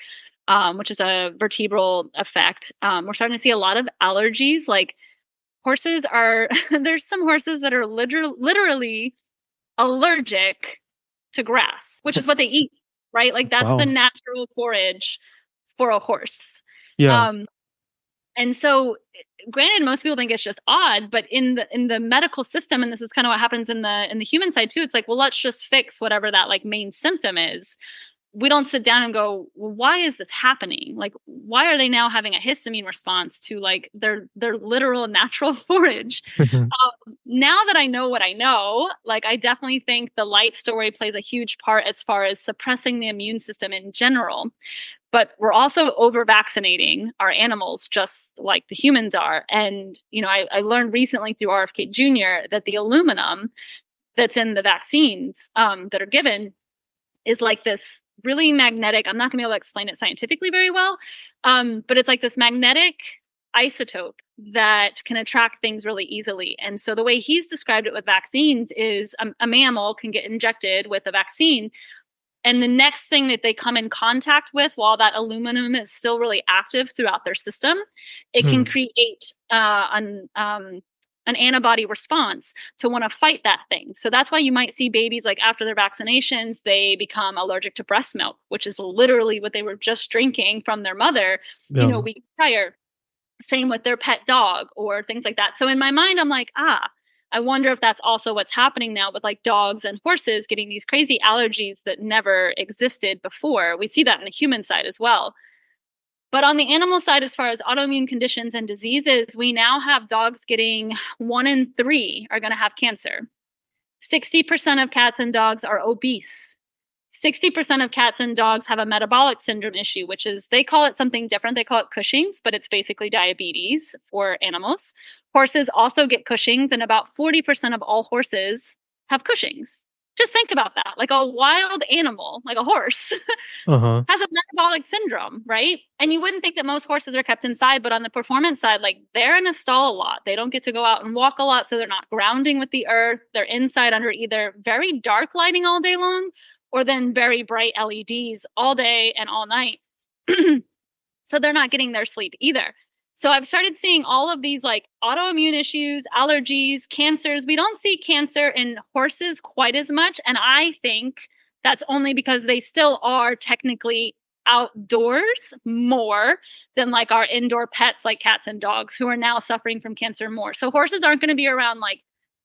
which is a vertebral effect. We're starting to see a lot of allergies. Like horses are, there's some horses that are literally allergic to grass, which is what they eat, right? Like that's the Wow. natural forage for a horse. Yeah. Um, and so, granted, most people think it's just odd, but in the medical system, and this is kind of what happens in the human side too. It's like, well, let's just fix whatever that like main symptom is. We don't sit down and go, well, why is this happening? Like, why are they now having a histamine response to like their literal natural forage? Now that I know what I know, like I definitely think the light story plays a huge part as far as suppressing the immune system in general. But we're also over vaccinating our animals just like the humans are. And, you know, I learned recently through RFK Jr. that the aluminum that's in the vaccines that are given is like this really magnetic. I'm not going to be able to explain it scientifically very well, but it's like this magnetic isotope that can attract things really easily. And so the way he's described it with vaccines is a mammal can get injected with a vaccine, and the next thing that they come in contact with while that aluminum is still really active throughout their system, it can Hmm. create an antibody response to want to fight that thing. So that's why you might see babies like after their vaccinations, they become allergic to breast milk, which is literally what they were just drinking from their mother, you know, Yeah. weeks prior. Same with their pet dog or things like that. So in my mind, I'm like, I wonder if that's also what's happening now with like dogs and horses getting these crazy allergies that never existed before. We see that in the human side as well. But on the animal side, as far as autoimmune conditions and diseases, we now have dogs getting 1 in 3 are going to have cancer. 60% of cats and dogs are obese. 60% of cats and dogs have a metabolic syndrome issue, which is, they call it something different. They call it Cushing's, but it's basically diabetes for animals. Horses also get Cushing's, and about 40% of all horses have Cushing's. Just think about that. Like a wild animal, like a horse, Uh-huh. has a metabolic syndrome, right? And you wouldn't think that most horses are kept inside, but on the performance side, like they're in a stall a lot. They don't get to go out and walk a lot, so they're not grounding with the earth. They're inside under either very dark lighting all day long or then very bright LEDs all day and all night. So they're not getting their sleep either. So I've started seeing all of these like autoimmune issues, allergies, cancers. We don't see cancer in horses quite as much. And I think that's only because they still are technically outdoors more than like our indoor pets like cats and dogs who are now suffering from cancer more. So horses aren't going to be around like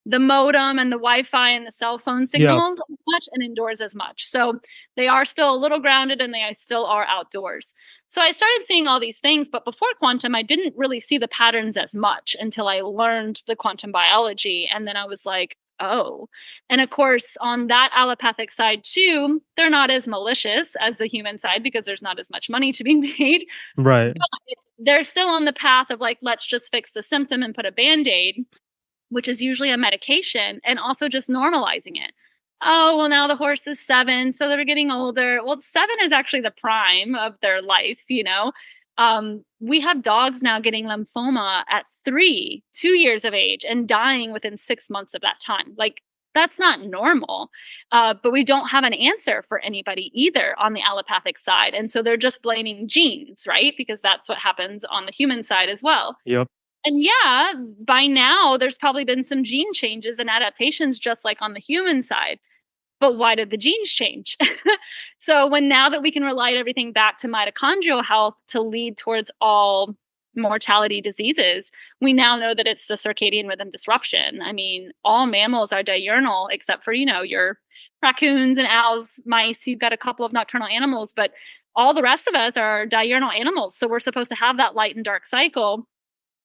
the modem and the Wi-Fi and the cell phone signal much and indoors as much. So they are still a little grounded and they still are outdoors. So I started seeing all these things, but before quantum, I didn't really see the patterns as much until I learned the quantum biology. And then I was like, oh. And of course, on that allopathic side too, they're not as malicious as the human side because there's not as much money to be made. Right. But they're still on the path of like, let's just fix the symptom and put a Band-Aid, which is usually a medication, and also just normalizing it. Oh, well, now the horse is 7, so they're getting older. Well, 7 is actually the prime of their life, you know? We have dogs now getting lymphoma at 3, 2 years of age and dying within 6 months of that time. Like, that's not normal. But we don't have an answer for anybody either on the allopathic side. And so they're just blaming genes, right? Because that's what happens on the human side as well. Yep. And yeah, by now there's probably been some gene changes and adaptations just like on the human side. But why did the genes change? So when now that we can relate everything back to mitochondrial health to lead towards all mortality diseases, we now know that it's the circadian rhythm disruption. I mean, all mammals are diurnal except for, you know, your raccoons and owls, mice. You've got a couple of nocturnal animals, but all the rest of us are diurnal animals. So we're supposed to have that light and dark cycle.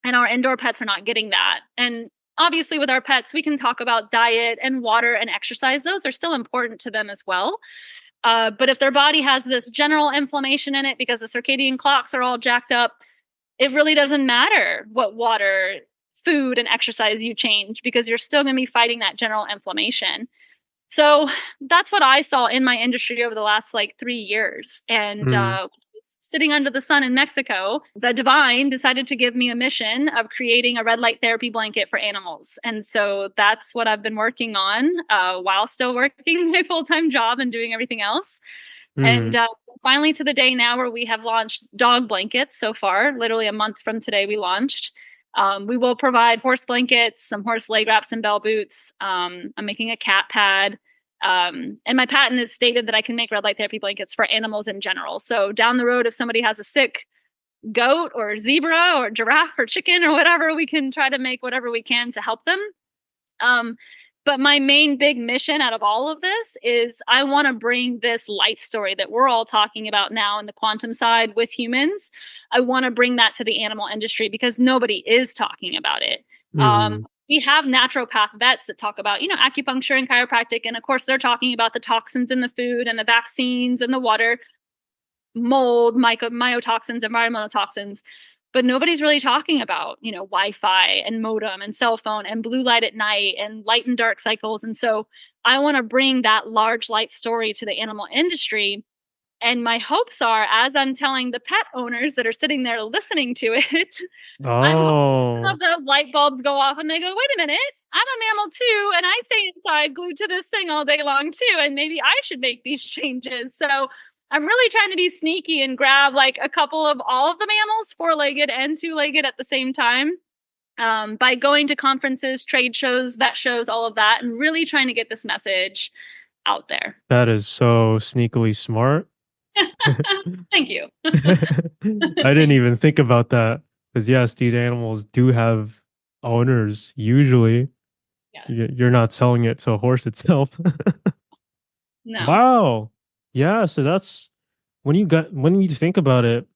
And our indoor pets are not getting that. And obviously, with our pets, we can talk about diet and water and exercise. Those are still important to them as well. But if their body has this general inflammation in it because the circadian clocks are all jacked up, it really doesn't matter what water, food, and exercise you change because you're still going to be fighting that general inflammation. So that's what I saw in my industry over the last like 3 years. And sitting under the sun in Mexico, the divine decided to give me a mission of creating a red light therapy blanket for animals. And so that's what I've been working on while still working my full-time job and doing everything else. And finally to the day now where we have launched dog blankets so far. Literally a month from today we launched. We will provide horse blankets, some horse leg wraps and bell boots. I'm making a cat pad. And my patent is stated that I can make red light therapy blankets for animals in general. So down the road, if somebody has a sick goat or zebra or giraffe or chicken or whatever, we can try to make whatever we can to help them. But my main big mission out of all of this is I want to bring this light story that we're all talking about now in the quantum side with humans. I want to bring that to the animal industry because nobody is talking about it. We have naturopath vets that talk about, you know, acupuncture and chiropractic. And of course, they're talking about the toxins in the food and the vaccines and the water, mold, myotoxins, environmental toxins. But nobody's really talking about, you know, Wi-Fi and modem and cell phone and blue light at night and light and dark cycles. And so I want to bring that large light story to the animal industry. And my hopes are, as I'm telling the pet owners that are sitting there listening to it, I'm hoping some of those light bulbs go off and they go, wait a minute, I'm a mammal too. And I stay inside glued to this thing all day long too. And maybe I should make these changes. So I'm really trying to be sneaky and grab like a couple of all of the mammals, 4-legged and 2-legged at the same time. By going to conferences, trade shows, vet shows, all of that, and really trying to get this message out there. That is so sneakily smart. Thank you. I didn't even think about that because yes, these animals do have owners usually. Yeah. You're not selling it to a horse itself. No. Wow. Yeah, so that's when you think about it,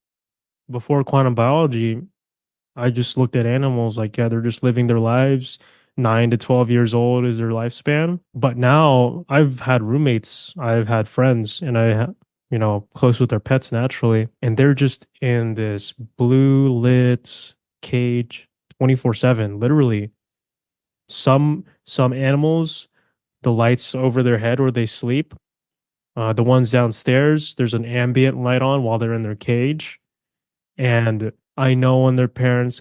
before quantum biology, I just looked at animals like, yeah, they're just living their lives. 9 to 12 years old is their lifespan. But now I've had roommates, I've had friends, and close with their pets naturally, and they're just in this blue lit cage 24/7, literally. Some animals, the lights over their head where they sleep. The ones downstairs, there's an ambient light on while they're in their cage. Yeah. And I know when their parents,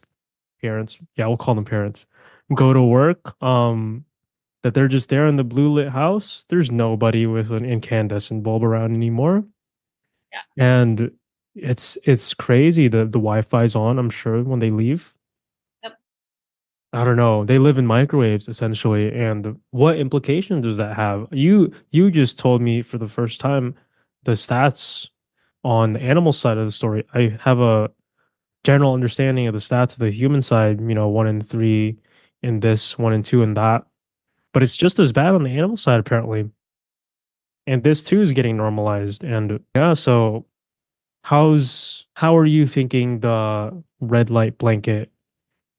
yeah, we'll call them parents, go to work, that they're just there in the blue lit house. There's nobody with an incandescent bulb around anymore. Yeah. And it's crazy. The Wi-Fi's on, I'm sure, when they leave. Yep. I don't know. They live in microwaves essentially, and what implications does that have? You just told me for the first time the stats on the animal side of the story. I have a general understanding of the stats of the human side, 1 in 3 in this, 1 in 2 in that. But it's just as bad on the animal side, apparently. And this too is getting normalized. And yeah, so how are you thinking the red light blanket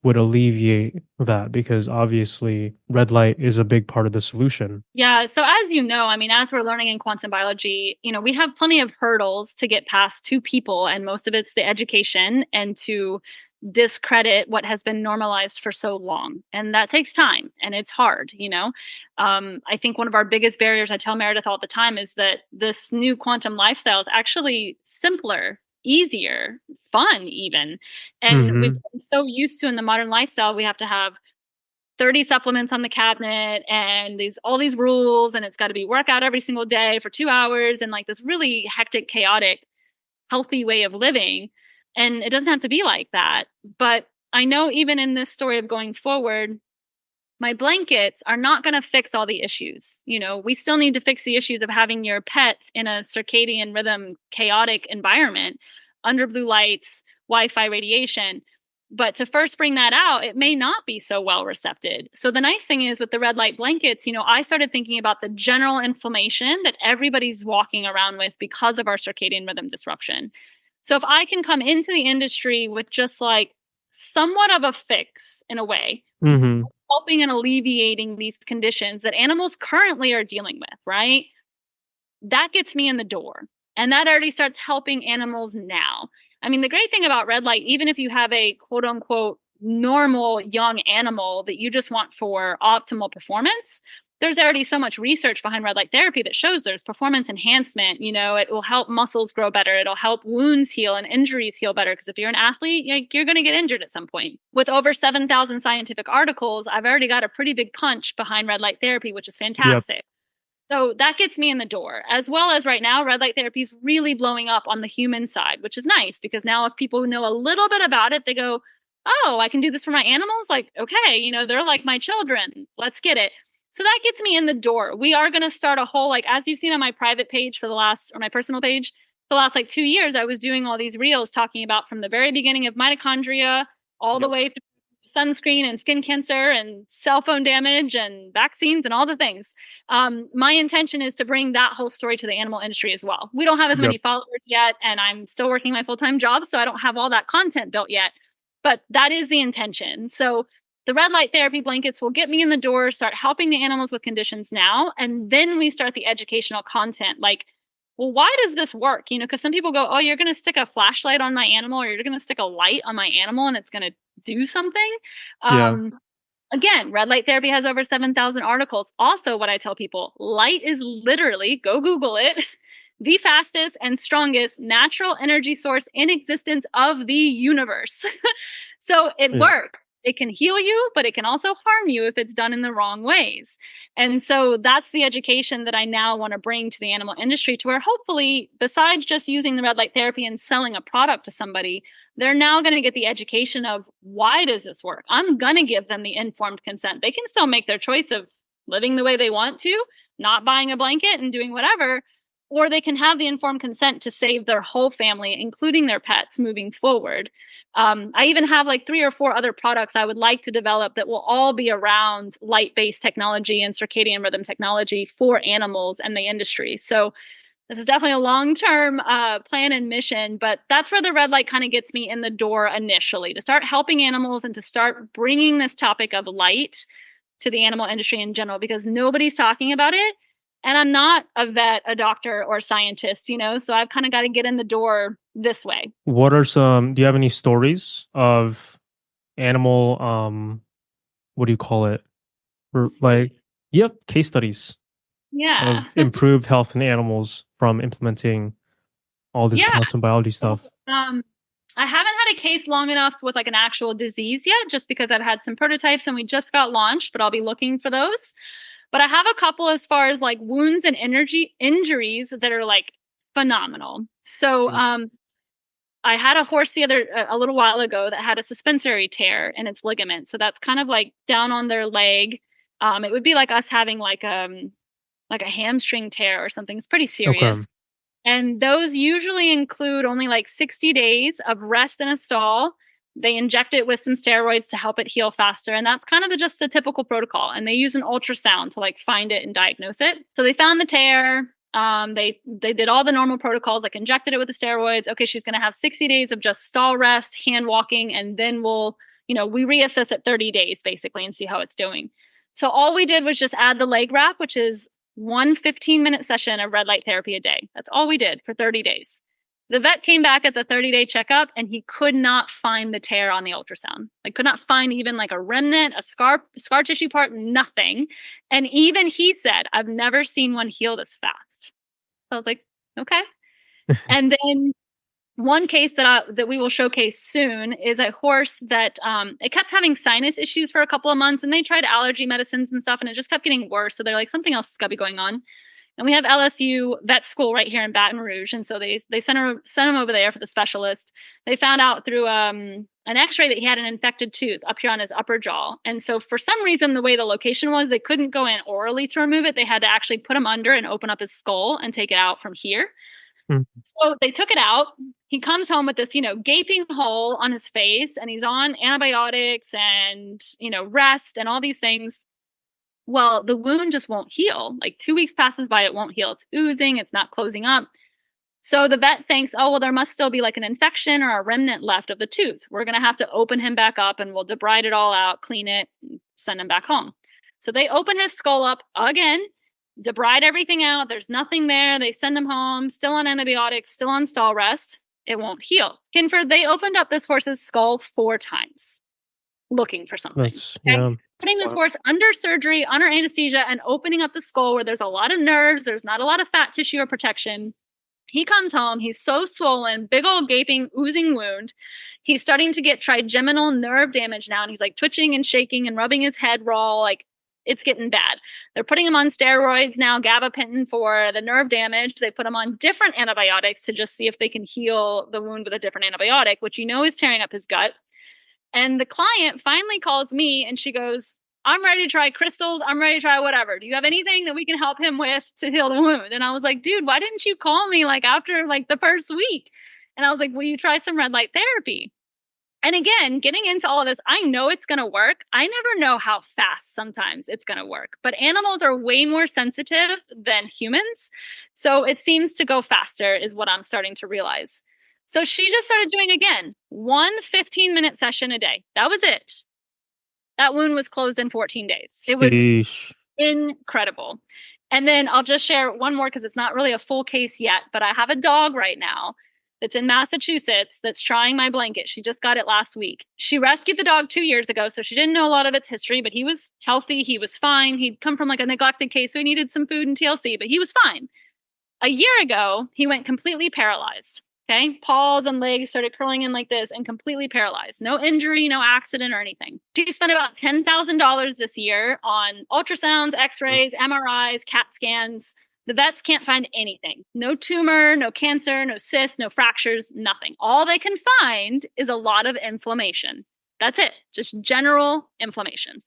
would alleviate that? Because obviously red light is a big part of the solution. Yeah. So as you know, I mean, as we're learning in quantum biology, we have plenty of hurdles to get past to people, and most of it's the education and to discredit what has been normalized for so long. And that takes time and it's hard. I think one of our biggest barriers, I tell Meredith all the time, is that this new quantum lifestyle is actually simpler, easier, fun, even. And we've Mm-hmm. been so used to in the modern lifestyle, we have to have 30 supplements on the cabinet and all these rules, and it's got to be workout every single day for 2 hours, and like this really hectic, chaotic, healthy way of living. And it doesn't have to be like that. But I know even in this story of going forward, my blankets are not going to fix all the issues. We still need to fix the issues of having your pets in a circadian rhythm, chaotic environment under blue lights, Wi Fi radiation. But to first bring that out, it may not be so well recepted. So the nice thing is with the red light blankets, I started thinking about the general inflammation that everybody's walking around with because of our circadian rhythm disruption. So if I can come into the industry with just like somewhat of a fix in a way, Mm-hmm. helping and alleviating these conditions that animals currently are dealing with, right? That gets me in the door. And that already starts helping animals now. I mean, the great thing about red light, even if you have a quote unquote normal young animal that you just want for optimal performance, there's already so much research behind red light therapy that shows there's performance enhancement. It will help muscles grow better. It'll help wounds heal and injuries heal better. Because if you're an athlete, you're going to get injured at some point. With over 7,000 scientific articles, I've already got a pretty big punch behind red light therapy, which is Yep. fantastic. So that gets me in the door, as well as right now, red light therapy is really blowing up on the human side, which is nice because now if people know a little bit about it, they go, oh, I can do this for my animals. Like, okay, they're like my children. Let's get it. So that gets me in the door. We are going to start a whole, like, as you've seen on my private page or my personal page, for the last like 2 years, I was doing all these reels talking about from the very beginning of mitochondria all the Yep. way through sunscreen and skin cancer and cell phone damage and vaccines and all the things. My intention is to bring that whole story to the animal industry as well. We don't have as Yep. many followers yet, and I'm still working my full-time job, so I don't have all that content built yet. But that is the intention. So the red light therapy blankets will get me in the door, start helping the animals with conditions now, and then we start the educational content. Like, well, why does this work? Because some people go, oh, you're going to stick a flashlight on my animal, or you're going to stick a light on my animal, and it's going to do something. Yeah. Again, red light therapy has over 7,000 articles. Also, what I tell people, light is literally, go Google it, the fastest and strongest natural energy source in existence of the universe. So it Yeah. works. It can heal you, but it can also harm you if it's done in the wrong ways. And so that's the education that I now want to bring to the animal industry, to where hopefully, besides just using the red light therapy and selling a product to somebody, they're now going to get the education of why does this work? I'm going to give them the informed consent. They can still make their choice of living the way they want to, not buying a blanket and doing whatever, or they can have the informed consent to save their whole family, including their pets, moving forward. I even have like 3 or 4 other products I would like to develop that will all be around light-based technology and circadian rhythm technology for animals and the industry. So this is definitely a long-term plan and mission, but that's where the red light kind of gets me in the door initially, to start helping animals and to start bringing this topic of light to the animal industry in general, because nobody's talking about it. And I'm not a vet, a doctor, or a scientist, so I've kind of got to get in the door this way. What are some, do you have any stories of animal, what do you call it? Like, yep, case studies Yeah. of improved health in animals from implementing all this Yeah. quantum biology stuff. I haven't had a case long enough with like an actual disease yet, just because I've had some prototypes and we just got launched, but I'll be looking for those. But I have a couple as far as like wounds and injuries that are like phenomenal. So I had a horse a little while ago that had a suspensory tear in its ligament. So that's kind of like down on their leg. It would be like us having like a hamstring tear or something. It's pretty serious. Okay. And those usually include only like 60 days of rest in a stall. They inject it with some steroids to help it heal faster. And that's kind of just the typical protocol. And they use an ultrasound to like find it and diagnose it. So they found the tear. They did all the normal protocols, like injected it with the steroids. Okay, she's going to have 60 days of just stall rest, hand walking, and then we reassess at 30 days basically and see how it's doing. So all we did was just add the leg wrap, which is one 15-minute session of red light therapy a day. That's all we did for 30 days. The vet came back at the 30-day checkup and he could not find the tear on the ultrasound. Like, could not find even like a remnant, a scar tissue part, nothing. And even he said, I've never seen one heal this fast. So I was like, okay. And then one case that we will showcase soon is a horse that it kept having sinus issues for a couple of months, and they tried allergy medicines and stuff, and it just kept getting worse. So they're like, something else has got to be going on. And we have LSU vet school right here in Baton Rouge, and so they sent him over there for the specialist. They found out through an X-ray that he had an infected tooth up here on his upper jaw, and so for some reason, the way the location was, they couldn't go in orally to remove it. They had to actually put him under and open up his skull and take it out from here. So they took it out. He comes home with this, gaping hole on his face, and he's on antibiotics and, rest and all these things. Well, the wound just won't heal. Like 2 weeks passes by, it won't heal. It's oozing, it's not closing up. So the vet thinks, oh, well, there must still be like an infection or a remnant left of the tooth. We're going to have to open him back up and we'll debride it all out, clean it, and send him back home. So they open his skull up again, debride everything out. There's nothing there. They send him home, still on antibiotics, still on stall rest. It won't heal. Kenford, they opened up this horse's skull 4 times looking for something. Yeah. Putting this horse under surgery, under anesthesia, and opening up the skull where there's a lot of nerves, there's not a lot of fat tissue or protection. He comes home, he's so swollen, big old gaping, oozing wound. He's starting to get trigeminal nerve damage now, and he's like twitching and shaking and rubbing his head raw, like it's getting bad. They're putting him on steroids now, gabapentin for the nerve damage. They put him on different antibiotics to just see if they can heal the wound with a different antibiotic, which is tearing up his gut. And the client finally calls me and she goes, I'm ready to try crystals. I'm ready to try whatever. Do you have anything that we can help him with to heal the wound? And I was like, dude, why didn't you call me like after like the first week? And I was like, will you try some red light therapy? And again, getting into all of this, I know it's going to work. I never know how fast sometimes it's going to work, but animals are way more sensitive than humans. So it seems to go faster is what I'm starting to realize. So she just started doing, again, one 15-minute session a day. That was it. That wound was closed in 14 days. It was incredible. And then I'll just share one more because it's not really a full case yet, but I have a dog right now that's in Massachusetts that's trying my blanket. She just got it last week. She rescued the dog 2 years ago, so she didn't know a lot of its history, but he was healthy. He was fine. He'd come from like a neglected case, so he needed some food and TLC, but he was fine. A year ago, he went completely paralyzed. Okay, paws and legs started curling in like this and completely paralyzed. No injury, no accident or anything. She spent about $10,000 this year on ultrasounds, x-rays, MRIs, CAT scans. The vets can't find anything. No tumor, no cancer, no cysts, no fractures, nothing. All they can find is a lot of inflammation. That's it, just general inflammation.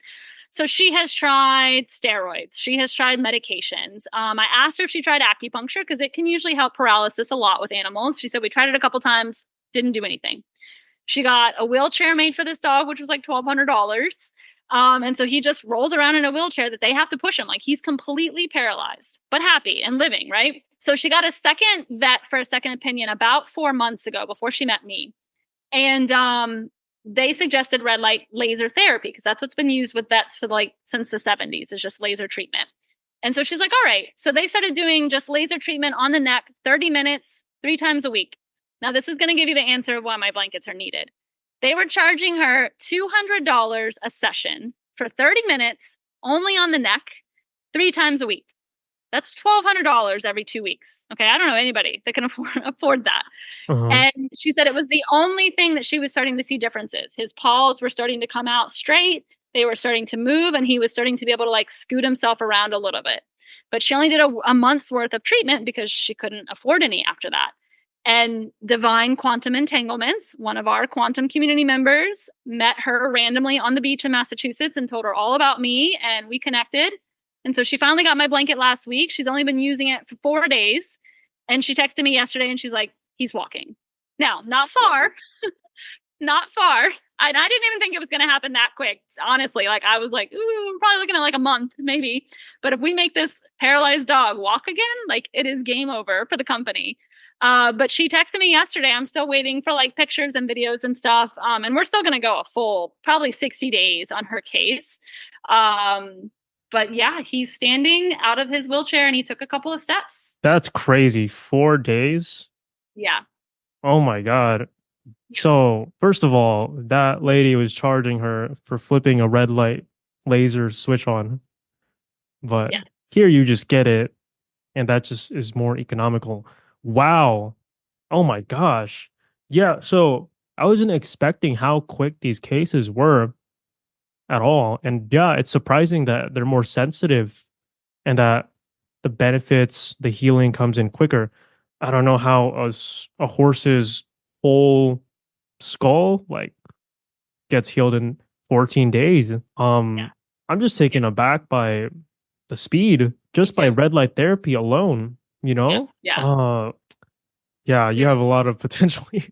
So she has tried steroids. She has tried medications. I asked her if she tried acupuncture because it can usually help paralysis a lot with animals. She said we tried it a couple times, didn't do anything. She got a wheelchair made for this dog, which was like $1,200. And so he just rolls around in a wheelchair that they have to push him. Like he's completely paralyzed, but happy and living, right? So she got a second vet for a second opinion about 4 months ago before she met me. And they suggested red light laser therapy because that's what's been used with vets for like since the 70s is just laser treatment. And so she's like, all right. So they started doing just laser treatment on the neck, 30 minutes, 3 times a week. Now, this is going to give you the answer of why my blankets are needed. They were charging her $200 a session for 30 minutes only on the neck, 3 times a week. That's $1,200 every 2 weeks. Okay, I don't know anybody that can afford that. Uh-huh. And she said it was the only thing that she was starting to see differences. His paws were starting to come out straight. They were starting to move, and he was starting to be able to like scoot himself around a little bit. But she only did a month's worth of treatment because she couldn't afford any after that. And Divine Quantum Entanglements, one of our quantum community members, met her randomly on the beach in Massachusetts and told her all about me, and we connected. And so she finally got my blanket last week. She's only been using it for 4 days. And she texted me yesterday and she's like, he's walking. Now, not far, not far. I didn't even think it was going to happen that quick. Honestly, like I was like, ooh, we're probably looking at like a month, maybe. But if we make this paralyzed dog walk again, like it is game over for the company. But she texted me yesterday. I'm still waiting for like pictures and videos and stuff. And we're still going to go a full, probably 60 days on her case. But yeah, he's standing out of his wheelchair and he took a couple of steps. That's crazy. 4 days? Yeah. Oh my God. So, first of all, that lady was charging her for flipping a red light laser switch on. But Yeah. here you just get it, and that just is more economical. Wow. Oh my gosh. Yeah, so I wasn't expecting how quick these cases were at all. And yeah, it's surprising that they're more sensitive and that the benefits, the healing comes in quicker. I don't know how a horse's whole skull like gets healed in 14 days. Yeah. I'm just taken aback by the speed just by red light therapy alone, you know? Yeah. Yeah, you have a lot of potential here.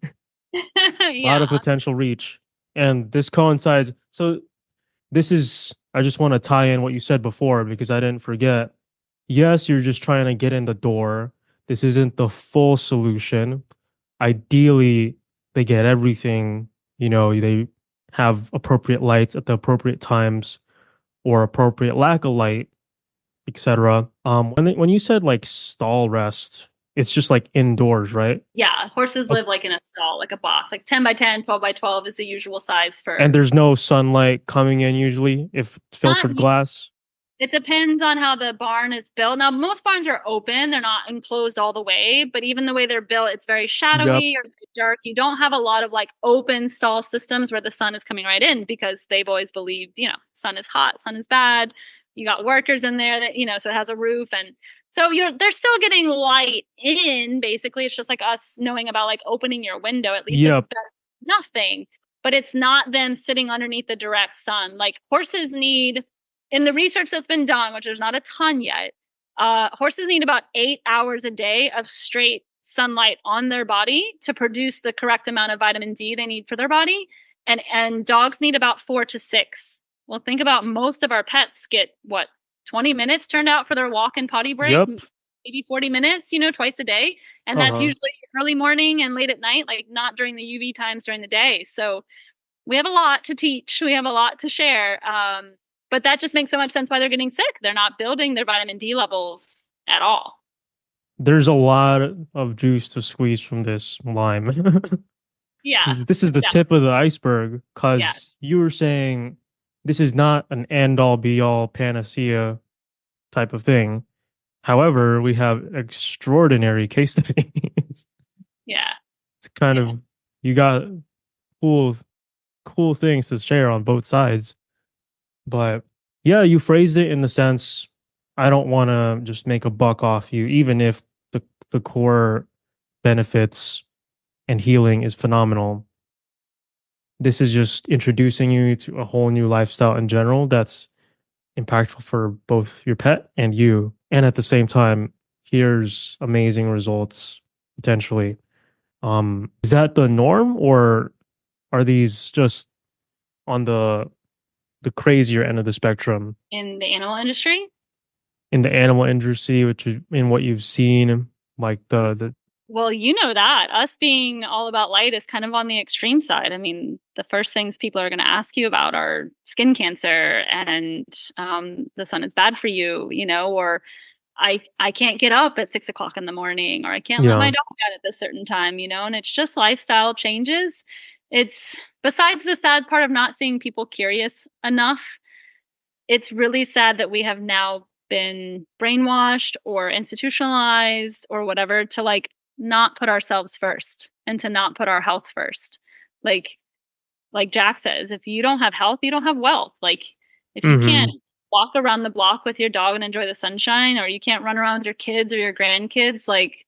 A lot Yeah. of potential reach. And this coincides. So this is, I just want to tie in what you said before because I didn't forget. Yes, you're just trying to get in the door. This isn't the full solution. Ideally, they get everything, they have appropriate lights at the appropriate times or appropriate lack of light, etc. When you said like stall rest, it's just like indoors, right? Yeah. Horses live like in a stall, like a box, like 10 by 10, 12 by 12 is the usual size for. And there's no sunlight coming in usually if it's filtered glass. It depends on how the barn is built. Now, most barns are open. They're not enclosed all the way, but even the way they're built, it's very shadowy or dark. You don't have a lot of like open stall systems where the sun is coming right in because they've always believed, sun is hot, sun is bad. You got workers in there that, so it has a roof. And so they're still getting light in, basically. It's just like us knowing about like opening your window. At least it's better than nothing, but it's not them sitting underneath the direct sun. Like horses need, in the research that's been done, which there's not a ton yet, horses need about 8 hours a day of straight sunlight on their body to produce the correct amount of vitamin D they need for their body. And dogs need about 4 to 6. Well, think about most of our pets get 20 minutes turned out for their walk and potty break, maybe 40 minutes, twice a day. And that's usually early morning and late at night, like not during the UV times during the day. So we have a lot to teach. We have a lot to share. But that just makes so much sense why they're getting sick. They're not building their vitamin D levels at all. There's a lot of juice to squeeze from this Lyme. Yeah. This is the tip of the iceberg because you were saying this is not an end-all be-all panacea type of thing. However, we have extraordinary case studies. Yeah. It's kind of, you got cool things to share on both sides. But yeah, you phrased it in the sense, I don't want to just make a buck off you, even if the core benefits and healing is phenomenal. This is just introducing you to a whole new lifestyle in general that's impactful for both your pet and you. And at the same time, here's amazing results potentially. Is that the norm or are these just on the crazier end of the spectrum in the animal industry. in the animal industry, which is in what you've seen, like the Well, you know that us being all about light is kind of on the extreme side. I mean, the first things people are going to ask you about are skin cancer and the sun is bad for you, or I can't get up at 6 o'clock in the morning, or I can't let my yeah. dog out at this certain time, and it's just lifestyle changes. It's besides the sad part of not seeing people curious enough, it's really sad that we have now been brainwashed or institutionalized or whatever to like not put ourselves first and to not put our health first. Like like Jack says, if you don't have health, you don't have wealth. Like if you can't Hmm. walk around the block with your dog and enjoy the sunshine, or you can't run around with your kids or your grandkids, like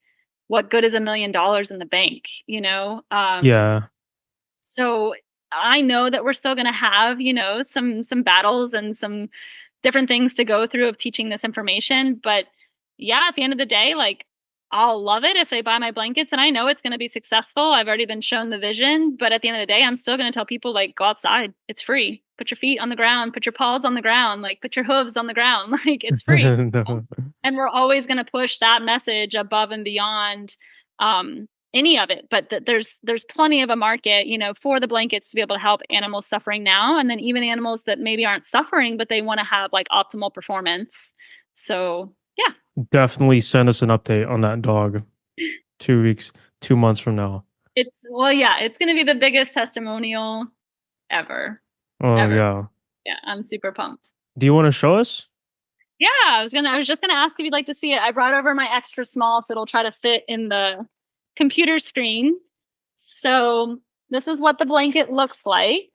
what good is $1 million in the bank, Yeah. So I know that we're still going to have, some battles and some different things to go through of teaching this information, but yeah, at the end of the day, like I'll love it if they buy my blankets and I know it's going to be successful. I've already been shown the vision, but at the end of the day, I'm still going to tell people like go outside. It's free. Put your feet on the ground, put your paws on the ground, like put your hooves on the ground. Like it's free. No. And we're always going to push that message above and beyond any of it, but there's plenty of a market, for the blankets to be able to help animals suffering now, and then even animals that maybe aren't suffering but they want to have like optimal performance. So yeah, Definitely send us an update on that dog 2 weeks, 2 months from now. it's going to be the biggest testimonial ever, Oh ever. yeah. Yeah, I'm super pumped. Do you want to show us? Yeah, I was just gonna ask if you'd like to see it. I brought over my extra small so it'll try to fit in the computer screen. So this is what the blanket looks like.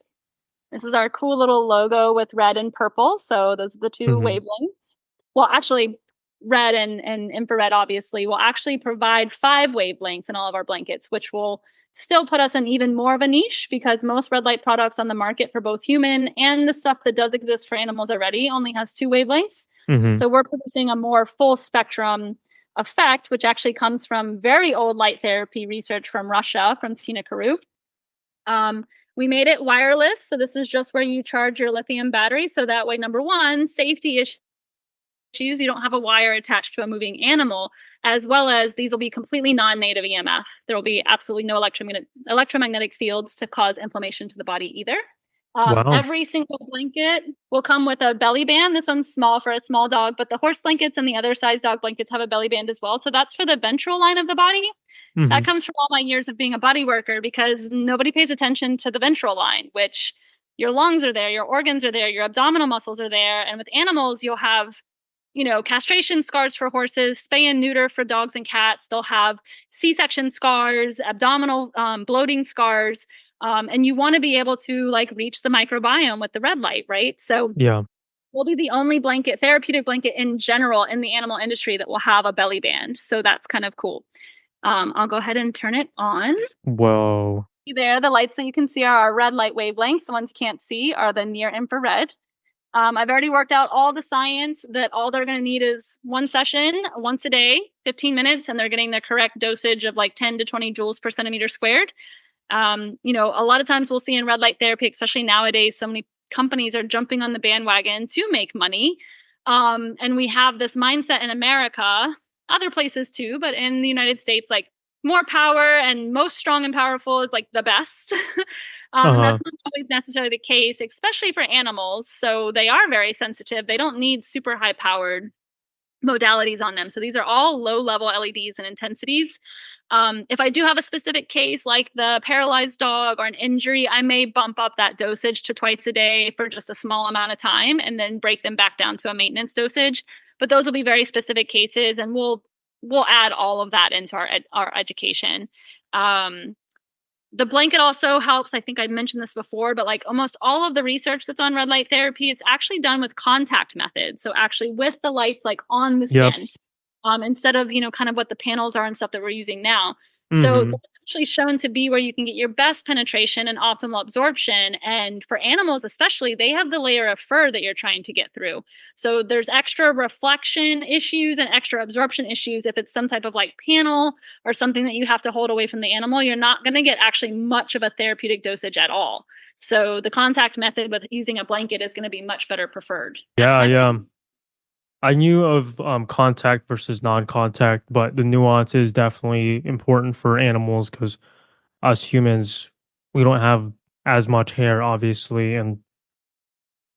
This is our cool little logo with red and purple. So those are the two Hmm. wavelengths. Well, actually, red and infrared obviously will actually provide 5 wavelengths in all of our blankets, which will still put us in even more of a niche because most red light products on the market for both human and the stuff that does exist for animals already only has 2 wavelengths. Hmm. So we're producing a more full spectrum effect, which actually comes from very old light therapy research from Russia, from Tina Carew. Um, we made it wireless. So this is just where you charge your lithium battery. So that way, number one, safety issues. You don't have a wire attached to a moving animal, as well as these will be completely non-native EMF. There will be absolutely no electromagnetic fields to cause inflammation to the body either. Wow. Every single blanket will come with a belly band. This one's small for a small dog, but the horse blankets and the other size dog blankets have a belly band as well. So that's for the ventral line of the body. That Hmm. comes from all my years of being a body worker because nobody pays attention to the ventral line, which your lungs are there, your organs are there, your abdominal muscles are there. And with animals, you'll have, castration scars for horses, spay and neuter for dogs and cats. They'll have C-section scars, abdominal bloating scars. And you want to be able to like reach the microbiome with the red light, right? So Yeah. we'll be the only therapeutic blanket in general in the animal industry that will have a belly band. So that's kind of cool. I'll go ahead and turn it on. Whoa. There, the lights that you can see are our red light wavelengths. The ones you can't see are the near infrared. I've already worked out all the science that all they're going to need is one session once a day, 15 minutes, and they're getting the correct dosage of like 10 to 20 joules per centimeter squared. A lot of times we'll see in red light therapy, especially nowadays, so many companies are jumping on the bandwagon to make money. And we have this mindset in America, other places too, but in the United States, like more power and most strong and powerful is like the best. And Uh-huh. that's not always necessarily the case, especially for animals. So they are very sensitive. They don't need super high powered modalities on them. So these are all low level LEDs and intensities. If I do have a specific case like the paralyzed dog or an injury, I may bump up that dosage to twice a day for just a small amount of time and then break them back down to a maintenance dosage. But those will be very specific cases, and we'll add all of that into our education. The blanket also helps. I think I mentioned this before, but like almost all of the research that's on red light therapy, it's actually done with contact methods. So actually with the lights like on the Yep. skin, instead of, kind of what the panels are and stuff that we're using now. So Mm-hmm. that's actually shown to be where you can get your best penetration and optimal absorption. And for animals, especially, they have the layer of fur that you're trying to get through. So there's extra reflection issues and extra absorption issues. If it's some type of like panel or something that you have to hold away from the animal, you're not going to get actually much of a therapeutic dosage at all. So the contact method with using a blanket is going to be much better preferred. That's Yeah, my yeah. I knew of contact versus non-contact, but the nuance is definitely important for animals because us humans, we don't have as much hair, obviously, and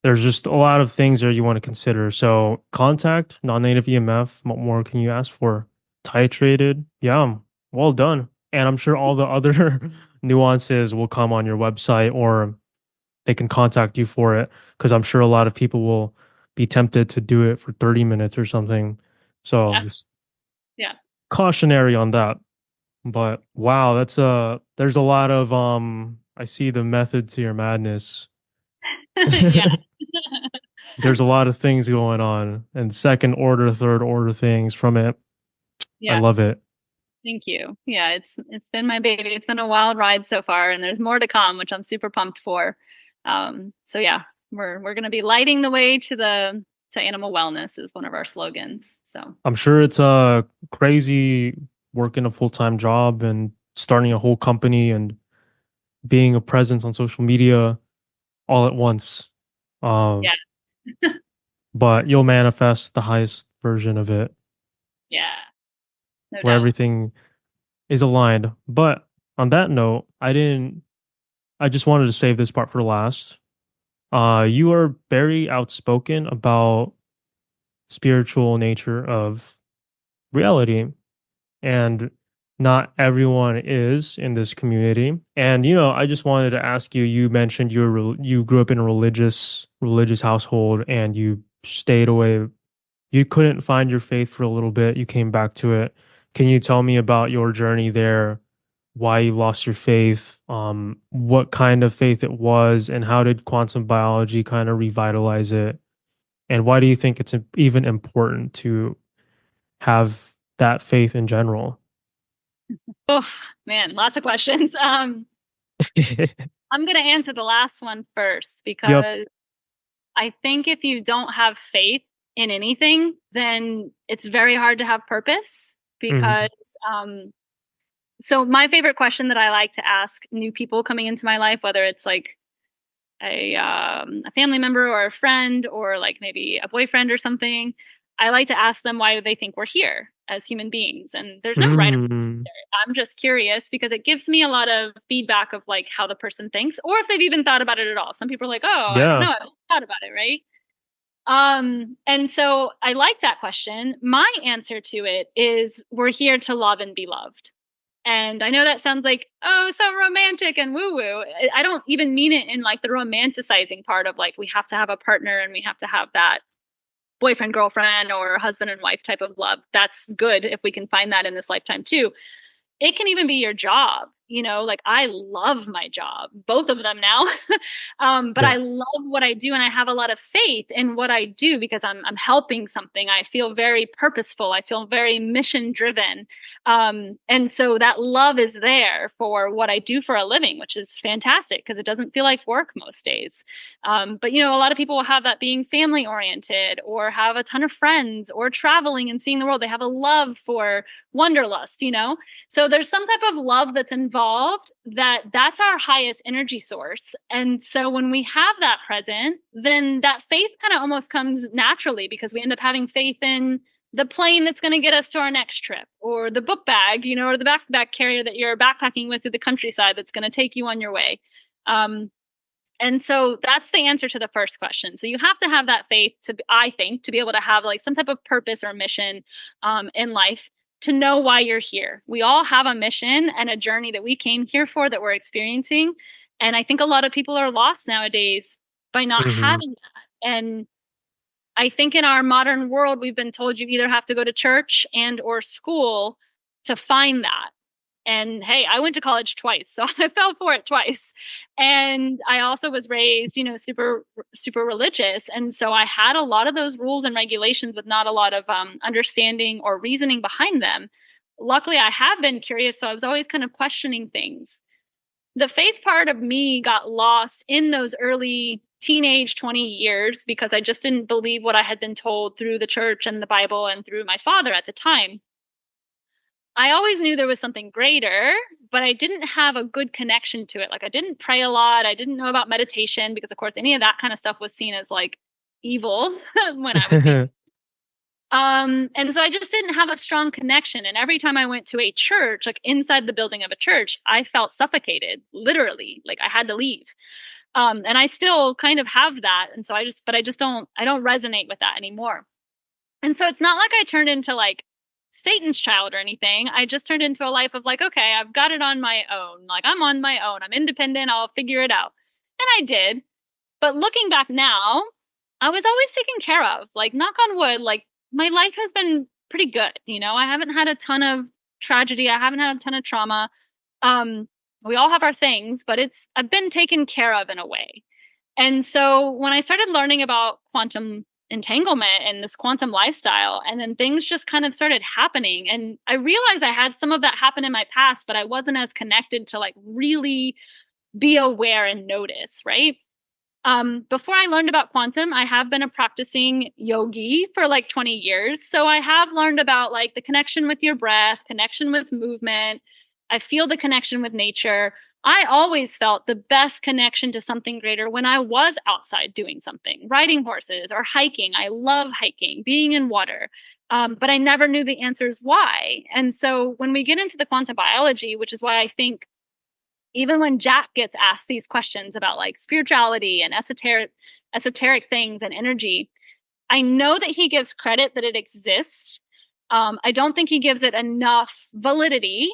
there's just a lot of things there you want to consider. So contact, non-native EMF, what more can you ask for? Titrated, yeah, well done. And I'm sure all the other nuances will come on your website or they can contact you for it because I'm sure a lot of people will be tempted to do it for 30 minutes or something. So yeah. just Yeah. cautionary on that. But wow, that's there's a lot of I see the method to your madness. Yeah. There's a lot of things going on and second order, third order things from it. I Yeah. love it. Thank you. Yeah, it's been my baby. It's been a wild ride so far, and there's more to come, which I'm super pumped for. So yeah, we're gonna be lighting the way to animal wellness is one of our slogans. So I'm sure it's crazy working a full-time job and starting a whole company and being a presence on social media all at once. yeah, But you'll manifest the highest version of it yeah, no where doubt. everything is aligned. But on that note, I just wanted to save this part for last. You are very outspoken about spiritual nature of reality, and not everyone is in this community. And I just wanted to ask you. You mentioned you grew up in a religious household, and you stayed away. You couldn't find your faith for a little bit. You came back to it. Can you tell me about your journey there? Why you lost your faith? What kind of faith it was, and how did quantum biology kind of revitalize it? And why do you think it's even important to have that faith in general? Oh man, lots of questions. I'm gonna answer the last one first Yep. because I think if you don't have faith in anything, then it's very hard to have purpose Hmm. because um so my favorite question that I like to ask new people coming into my life, whether it's like a family member or a friend or like maybe a boyfriend or something, I like to ask them why they think we're here as human beings. And there's no right or Mm. wrong. I'm just curious because it gives me a lot of feedback of like how the person thinks or if they've even thought about it at all. Some people are like, "Oh, I don't Yeah. know, I haven't thought about it," right? And so I like that question. My answer to it is we're here to love and be loved. And I know that sounds like, oh, so romantic and woo woo. I don't even mean it in like the romanticizing part of like we have to have a partner and we have to have that boyfriend, girlfriend, or husband and wife type of love. That's good if we can find that in this lifetime too. It can even be your job. Like I love my job, both of them now. But Yeah. I love what I do and I have a lot of faith in what I do because I'm helping something. I feel very purposeful. I feel very mission driven. And so that love is there for what I do for a living, which is fantastic because it doesn't feel like work most days. But a lot of people will have that being family oriented or have a ton of friends or traveling and seeing the world. They have a love for wanderlust. So there's some type of love that's involved that's our highest energy source. And so when we have that present, then that faith kind of almost comes naturally because we end up having faith in the plane that's going to get us to our next trip or the book bag, or the backpack carrier that you're backpacking with through the countryside that's going to take you on your way. And so that's the answer to the first question. So you have to have that faith I think, to be able to have like some type of purpose or mission in life to know why you're here. We all have a mission and a journey that we came here for that we're experiencing. And I think a lot of people are lost nowadays by not Hmm. having that. And I think in our modern world, we've been told you either have to go to church and or school to find that. And hey, I went to college twice, so I fell for it twice. And I also was raised, super, super religious. And so I had a lot of those rules and regulations with not a lot of understanding or reasoning behind them. luckily I have been curious. So I was always kind of questioning things. The faith part of me got lost in those early teenage 20 years because I just didn't believe what I had been told through the church and the Bible and through my father at the time. I always knew there was something greater, but I didn't have a good connection to it. Like I didn't pray a lot. I didn't know about meditation because of course any of that kind of stuff was seen as like evil when I was young. And so I just didn't have a strong connection. And every time I went to a church, like inside the building of a church, I felt suffocated, literally, like I had to leave. And I still kind of have that. And so I don't resonate with that anymore. And so it's not like I turned into like Satan's child or anything. I just turned into a life of like, okay, I've got it on my own. Like I'm on my own. I'm independent. I'll figure it out. And I did. But looking back now, I was always taken care of. Like knock on wood, like my life has been pretty good. You know, I haven't had a ton of tragedy. I haven't had a ton of trauma. We all have our things, but I've been taken care of in a way. And so when I started learning about quantum entanglement and this quantum lifestyle, and then things just kind of started happening, and I realized I had some of that happen in my past, but I wasn't as connected to like really be aware and notice, right? Before I learned about quantum, I have been a practicing yogi for like 20 years. So I have learned about like the connection with your breath, connection with movement. I feel the connection with nature. I always felt the best connection to something greater when I was outside doing something, riding horses or hiking. I love hiking, being in water. But I never knew the answers why. And so when we get into the quantum biology, which is why I think even when Jack gets asked these questions about like spirituality and esoteric things and energy, I know that he gives credit that it exists. I don't think he gives it enough validity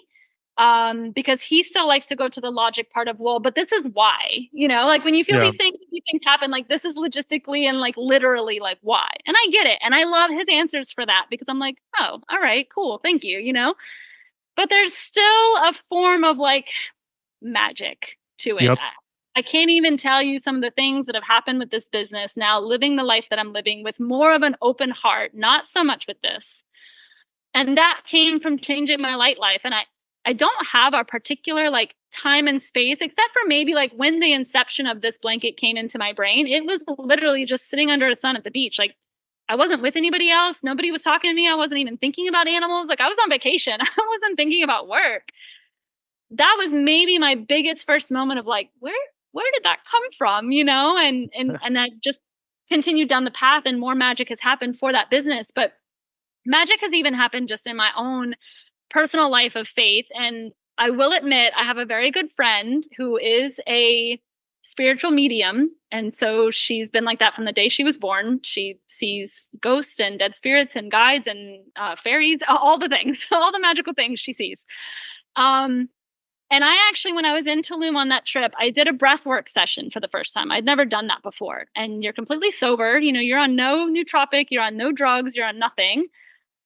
because he still likes to go to the logic part of, well, but this is why, you know, like when you feel these things happen, like this is logistically and like literally like why. And I get it. And I love his answers for that because I'm like, oh, all right, cool. Thank you. You know, but there's still a form of like magic to it. Yep. I can't even tell you some of the things that have happened with this business now, living the life that I'm living with more of an open heart, not so much with this. And that came from changing my light life. And I don't have a particular like time and space, except for maybe like when the inception of this blanket came into my brain. It was literally just sitting under the sun at the beach. Like I wasn't with anybody else. Nobody was talking to me. I wasn't even thinking about animals. Like I was on vacation. I wasn't thinking about work. That was maybe my biggest first moment of like, where did that come from? You know, and I just continued down the path and more magic has happened for that business. But magic has even happened just in my own personal life of faith. And I will admit, I have a very good friend who is a spiritual medium. And so she's been like that from the day she was born. She sees ghosts and dead spirits and guides and fairies, all the things, all the magical things she sees. And I actually, when I was in Tulum on that trip, I did a breathwork session for the first time. I'd never done that before. And you're completely sober. You know, you're on no nootropic, you're on no drugs, you're on nothing.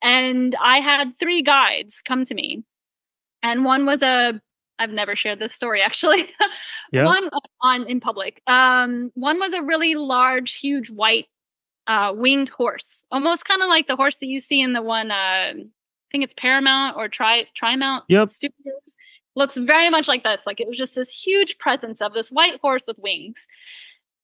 And I had 3 guides come to me. And one was I've never shared this story actually. Yeah. One in public. One was a really large, huge white winged horse, almost kind of like the horse that you see in the one, I think it's Paramount or Trimount Studios. Looks very much like this. Like it was just this huge presence of this white horse with wings.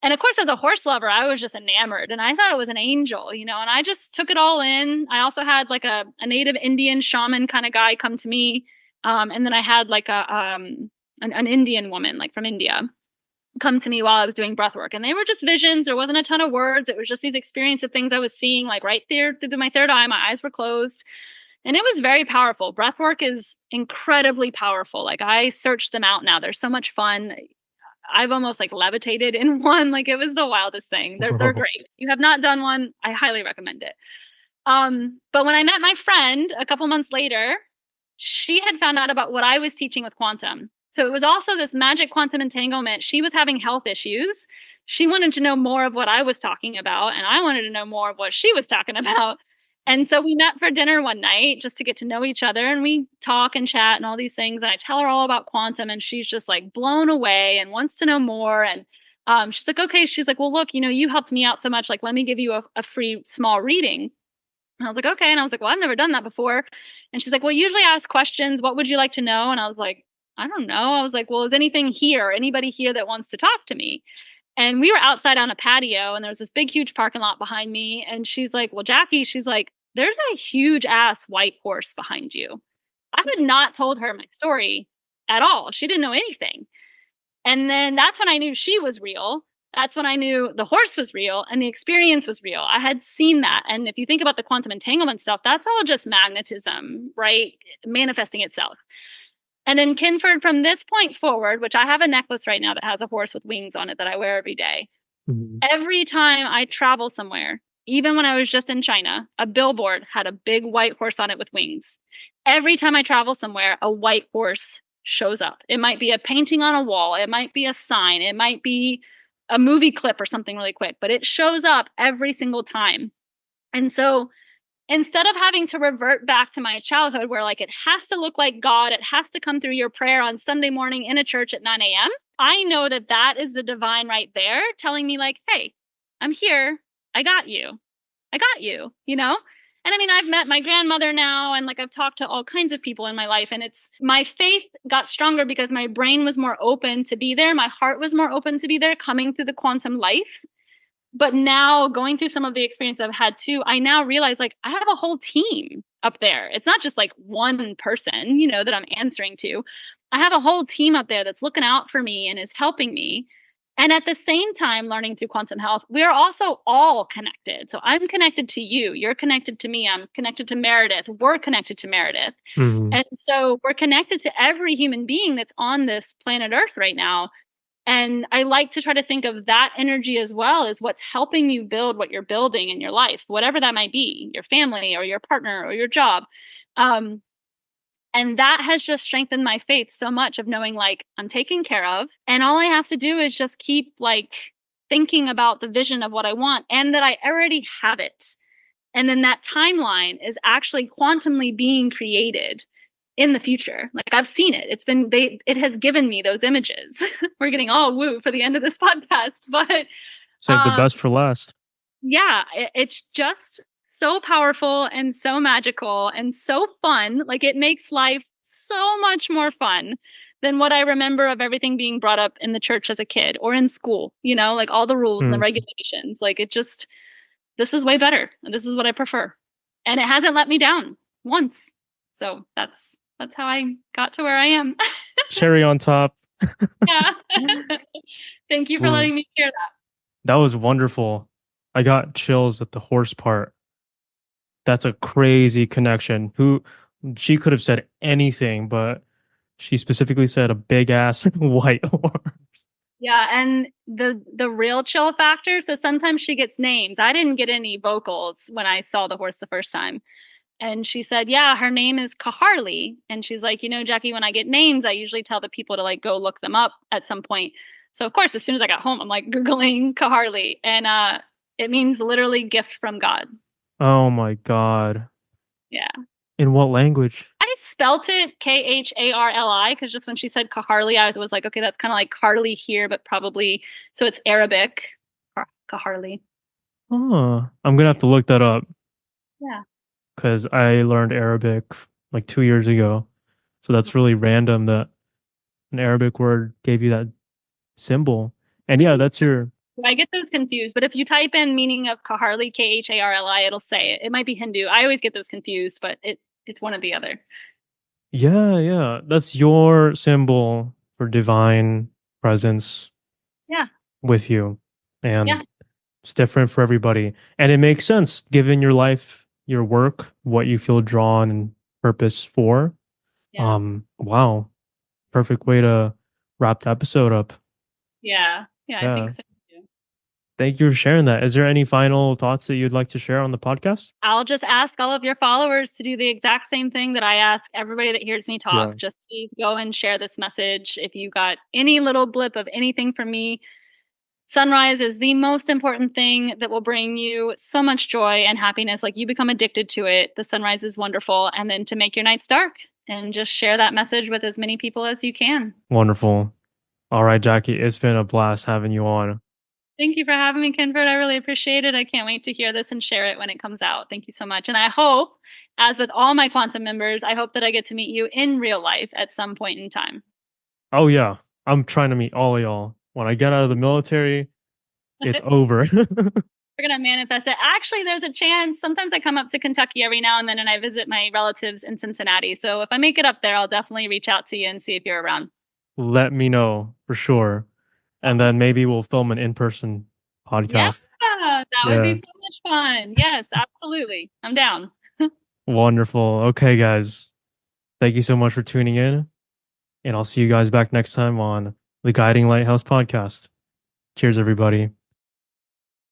And of course, as a horse lover, I was just enamored and I thought it was an angel, you know, and I just took it all in. I also had like a native Indian shaman kind of guy come to me. And then I had like an Indian woman, like from India, come to me while I was doing breath work. And they were just visions. There wasn't a ton of words. It was just these experiences of things I was seeing like right there through my third eye. My eyes were closed. And it was very powerful. Breathwork is incredibly powerful. Like I searched them out now. They're so much fun. I've almost like levitated in one. Like it was the wildest thing. They're great. If you have not done one, I highly recommend it. But when I met my friend a couple months later, she had found out about what I was teaching with quantum. So it was also this magic quantum entanglement. She was having health issues. She wanted to know more of what I was talking about, and I wanted to know more of what she was talking about. And so we met for dinner one night just to get to know each other, and we talk and chat and all these things. And I tell her all about quantum, and she's just like blown away and wants to know more. And she's like, okay, she's like, well, look, you know, you helped me out so much. Like, let me give you a free small reading. And I was like, okay. And I was like, well, I've never done that before. And she's like, well, usually I ask questions. What would you like to know? And I was like, I don't know. I was like, well, is anything here? Anybody here that wants to talk to me? And we were outside on a patio, and there was this big, huge parking lot behind me. And she's like, well, Jackie, she's like, there's a huge ass white horse behind you. I had not told her my story at all. She didn't know anything. And then that's when I knew she was real. That's when I knew the horse was real and the experience was real. I had seen that. And if you think about the quantum entanglement stuff, that's all just magnetism, right? Manifesting itself. And then Kenford, from this point forward, which I have a necklace right now that has a horse with wings on it that I wear every day. Mm-hmm. Every time I travel somewhere, even when I was just in China, a billboard had a big white horse on it with wings. Every time I travel somewhere, a white horse shows up. It might be a painting on a wall. It might be a sign. It might be a movie clip or something really quick, but it shows up every single time. And so instead of having to revert back to my childhood where like it has to look like God, it has to come through your prayer on Sunday morning in a church at 9 a.m., I know that that is the divine right there telling me like, hey, I'm here. I got you. I got you, you know? And I mean, I've met my grandmother now, and like I've talked to all kinds of people in my life, and it's my faith got stronger because my brain was more open to be there. My heart was more open to be there coming through the quantum life. But now going through some of the experience I've had too, I now realize like I have a whole team up there. It's not just like one person, you know, that I'm answering to. I have a whole team up there that's looking out for me and is helping me. And at the same time, learning through quantum health, we're also all connected. So I'm connected to you. You're connected to me. I'm connected to Meredith. We're connected to Meredith. Mm-hmm. And so we're connected to every human being that's on this planet Earth right now. And I like to try to think of that energy as well as what's helping you build what you're building in your life, whatever that might be, your family or your partner or your job. And that has just strengthened my faith so much of knowing like I'm taken care of. And all I have to do is just keep like thinking about the vision of what I want and that I already have it. And then that timeline is actually quantumly being created in the future. Like I've seen it. It has given me those images. We're getting all woo for the end of this podcast, but save the best for last. Yeah, it's just so powerful and so magical and so fun. Like it makes life so much more fun than what I remember of everything being brought up in the church as a kid or in school, you know, like all the rules and the regulations. Like this is way better. This is what I prefer. And it hasn't let me down once. So that's how I got to where I am. Cherry on top. Yeah. Thank you for letting me share that. That was wonderful. I got chills at the horse part. That's a crazy connection. She could have said anything, but she specifically said a big ass white horse. Yeah, and the real chill factor, so sometimes she gets names. I didn't get any vocals when I saw the horse the first time. And she said, yeah, her name is Kaharli. And she's like, you know, Jackie, when I get names, I usually tell the people to like go look them up at some point. So of course, as soon as I got home, I'm like Googling Kaharli. And it means literally gift from God. Oh my God. Yeah. In what language? I spelt it Kharli because just when she said Kaharli, I was like, okay, that's kind of like Harley here, but probably, so it's Arabic. Kaharli. Oh, I'm going to have to look that up. Yeah. Because I learned Arabic like 2 years ago. So that's really random that an Arabic word gave you that symbol. And yeah, that's your... I get those confused, but if you type in meaning of Kaharli, Kharli, it'll say it. It might be Hindu. I always get those confused, but it's one or the other. Yeah. That's your symbol for divine presence. Yeah. With you. And it's different for everybody. And it makes sense given your life, your work, what you feel drawn and purpose for. Yeah. Wow. Perfect way to wrap the episode up. Yeah. I think so. Thank you for sharing that. Is there any final thoughts that you'd like to share on the podcast? I'll just ask all of your followers to do the exact same thing that I ask everybody that hears me talk. Yeah. Just please go and share this message. If you got any little blip of anything from me, sunrise is the most important thing that will bring you so much joy and happiness. Like you become addicted to it. The sunrise is wonderful. And then to make your nights dark and just share that message with as many people as you can. Wonderful. All right, Jackie, it's been a blast having you on. Thank you for having me, Kenford. I really appreciate it. I can't wait to hear this and share it when it comes out. Thank you so much. And I hope, as with all my quantum members, I hope that I get to meet you in real life at some point in time. Oh yeah, I'm trying to meet all of y'all. When I get out of the military, it's over. We're gonna manifest it. Actually, there's a chance. Sometimes I come up to Kentucky every now and then and I visit my relatives in Cincinnati. So if I make it up there, I'll definitely reach out to you and see if you're around. Let me know for sure. And then maybe we'll film an in-person Yeah, podcast. that would be Yeah. so much fun. Yes, absolutely. I'm down. Wonderful. Okay, guys. Thank you so much for tuning in, and I'll see you guys back next time on the Guiding Lighthouse podcast. Cheers, everybody.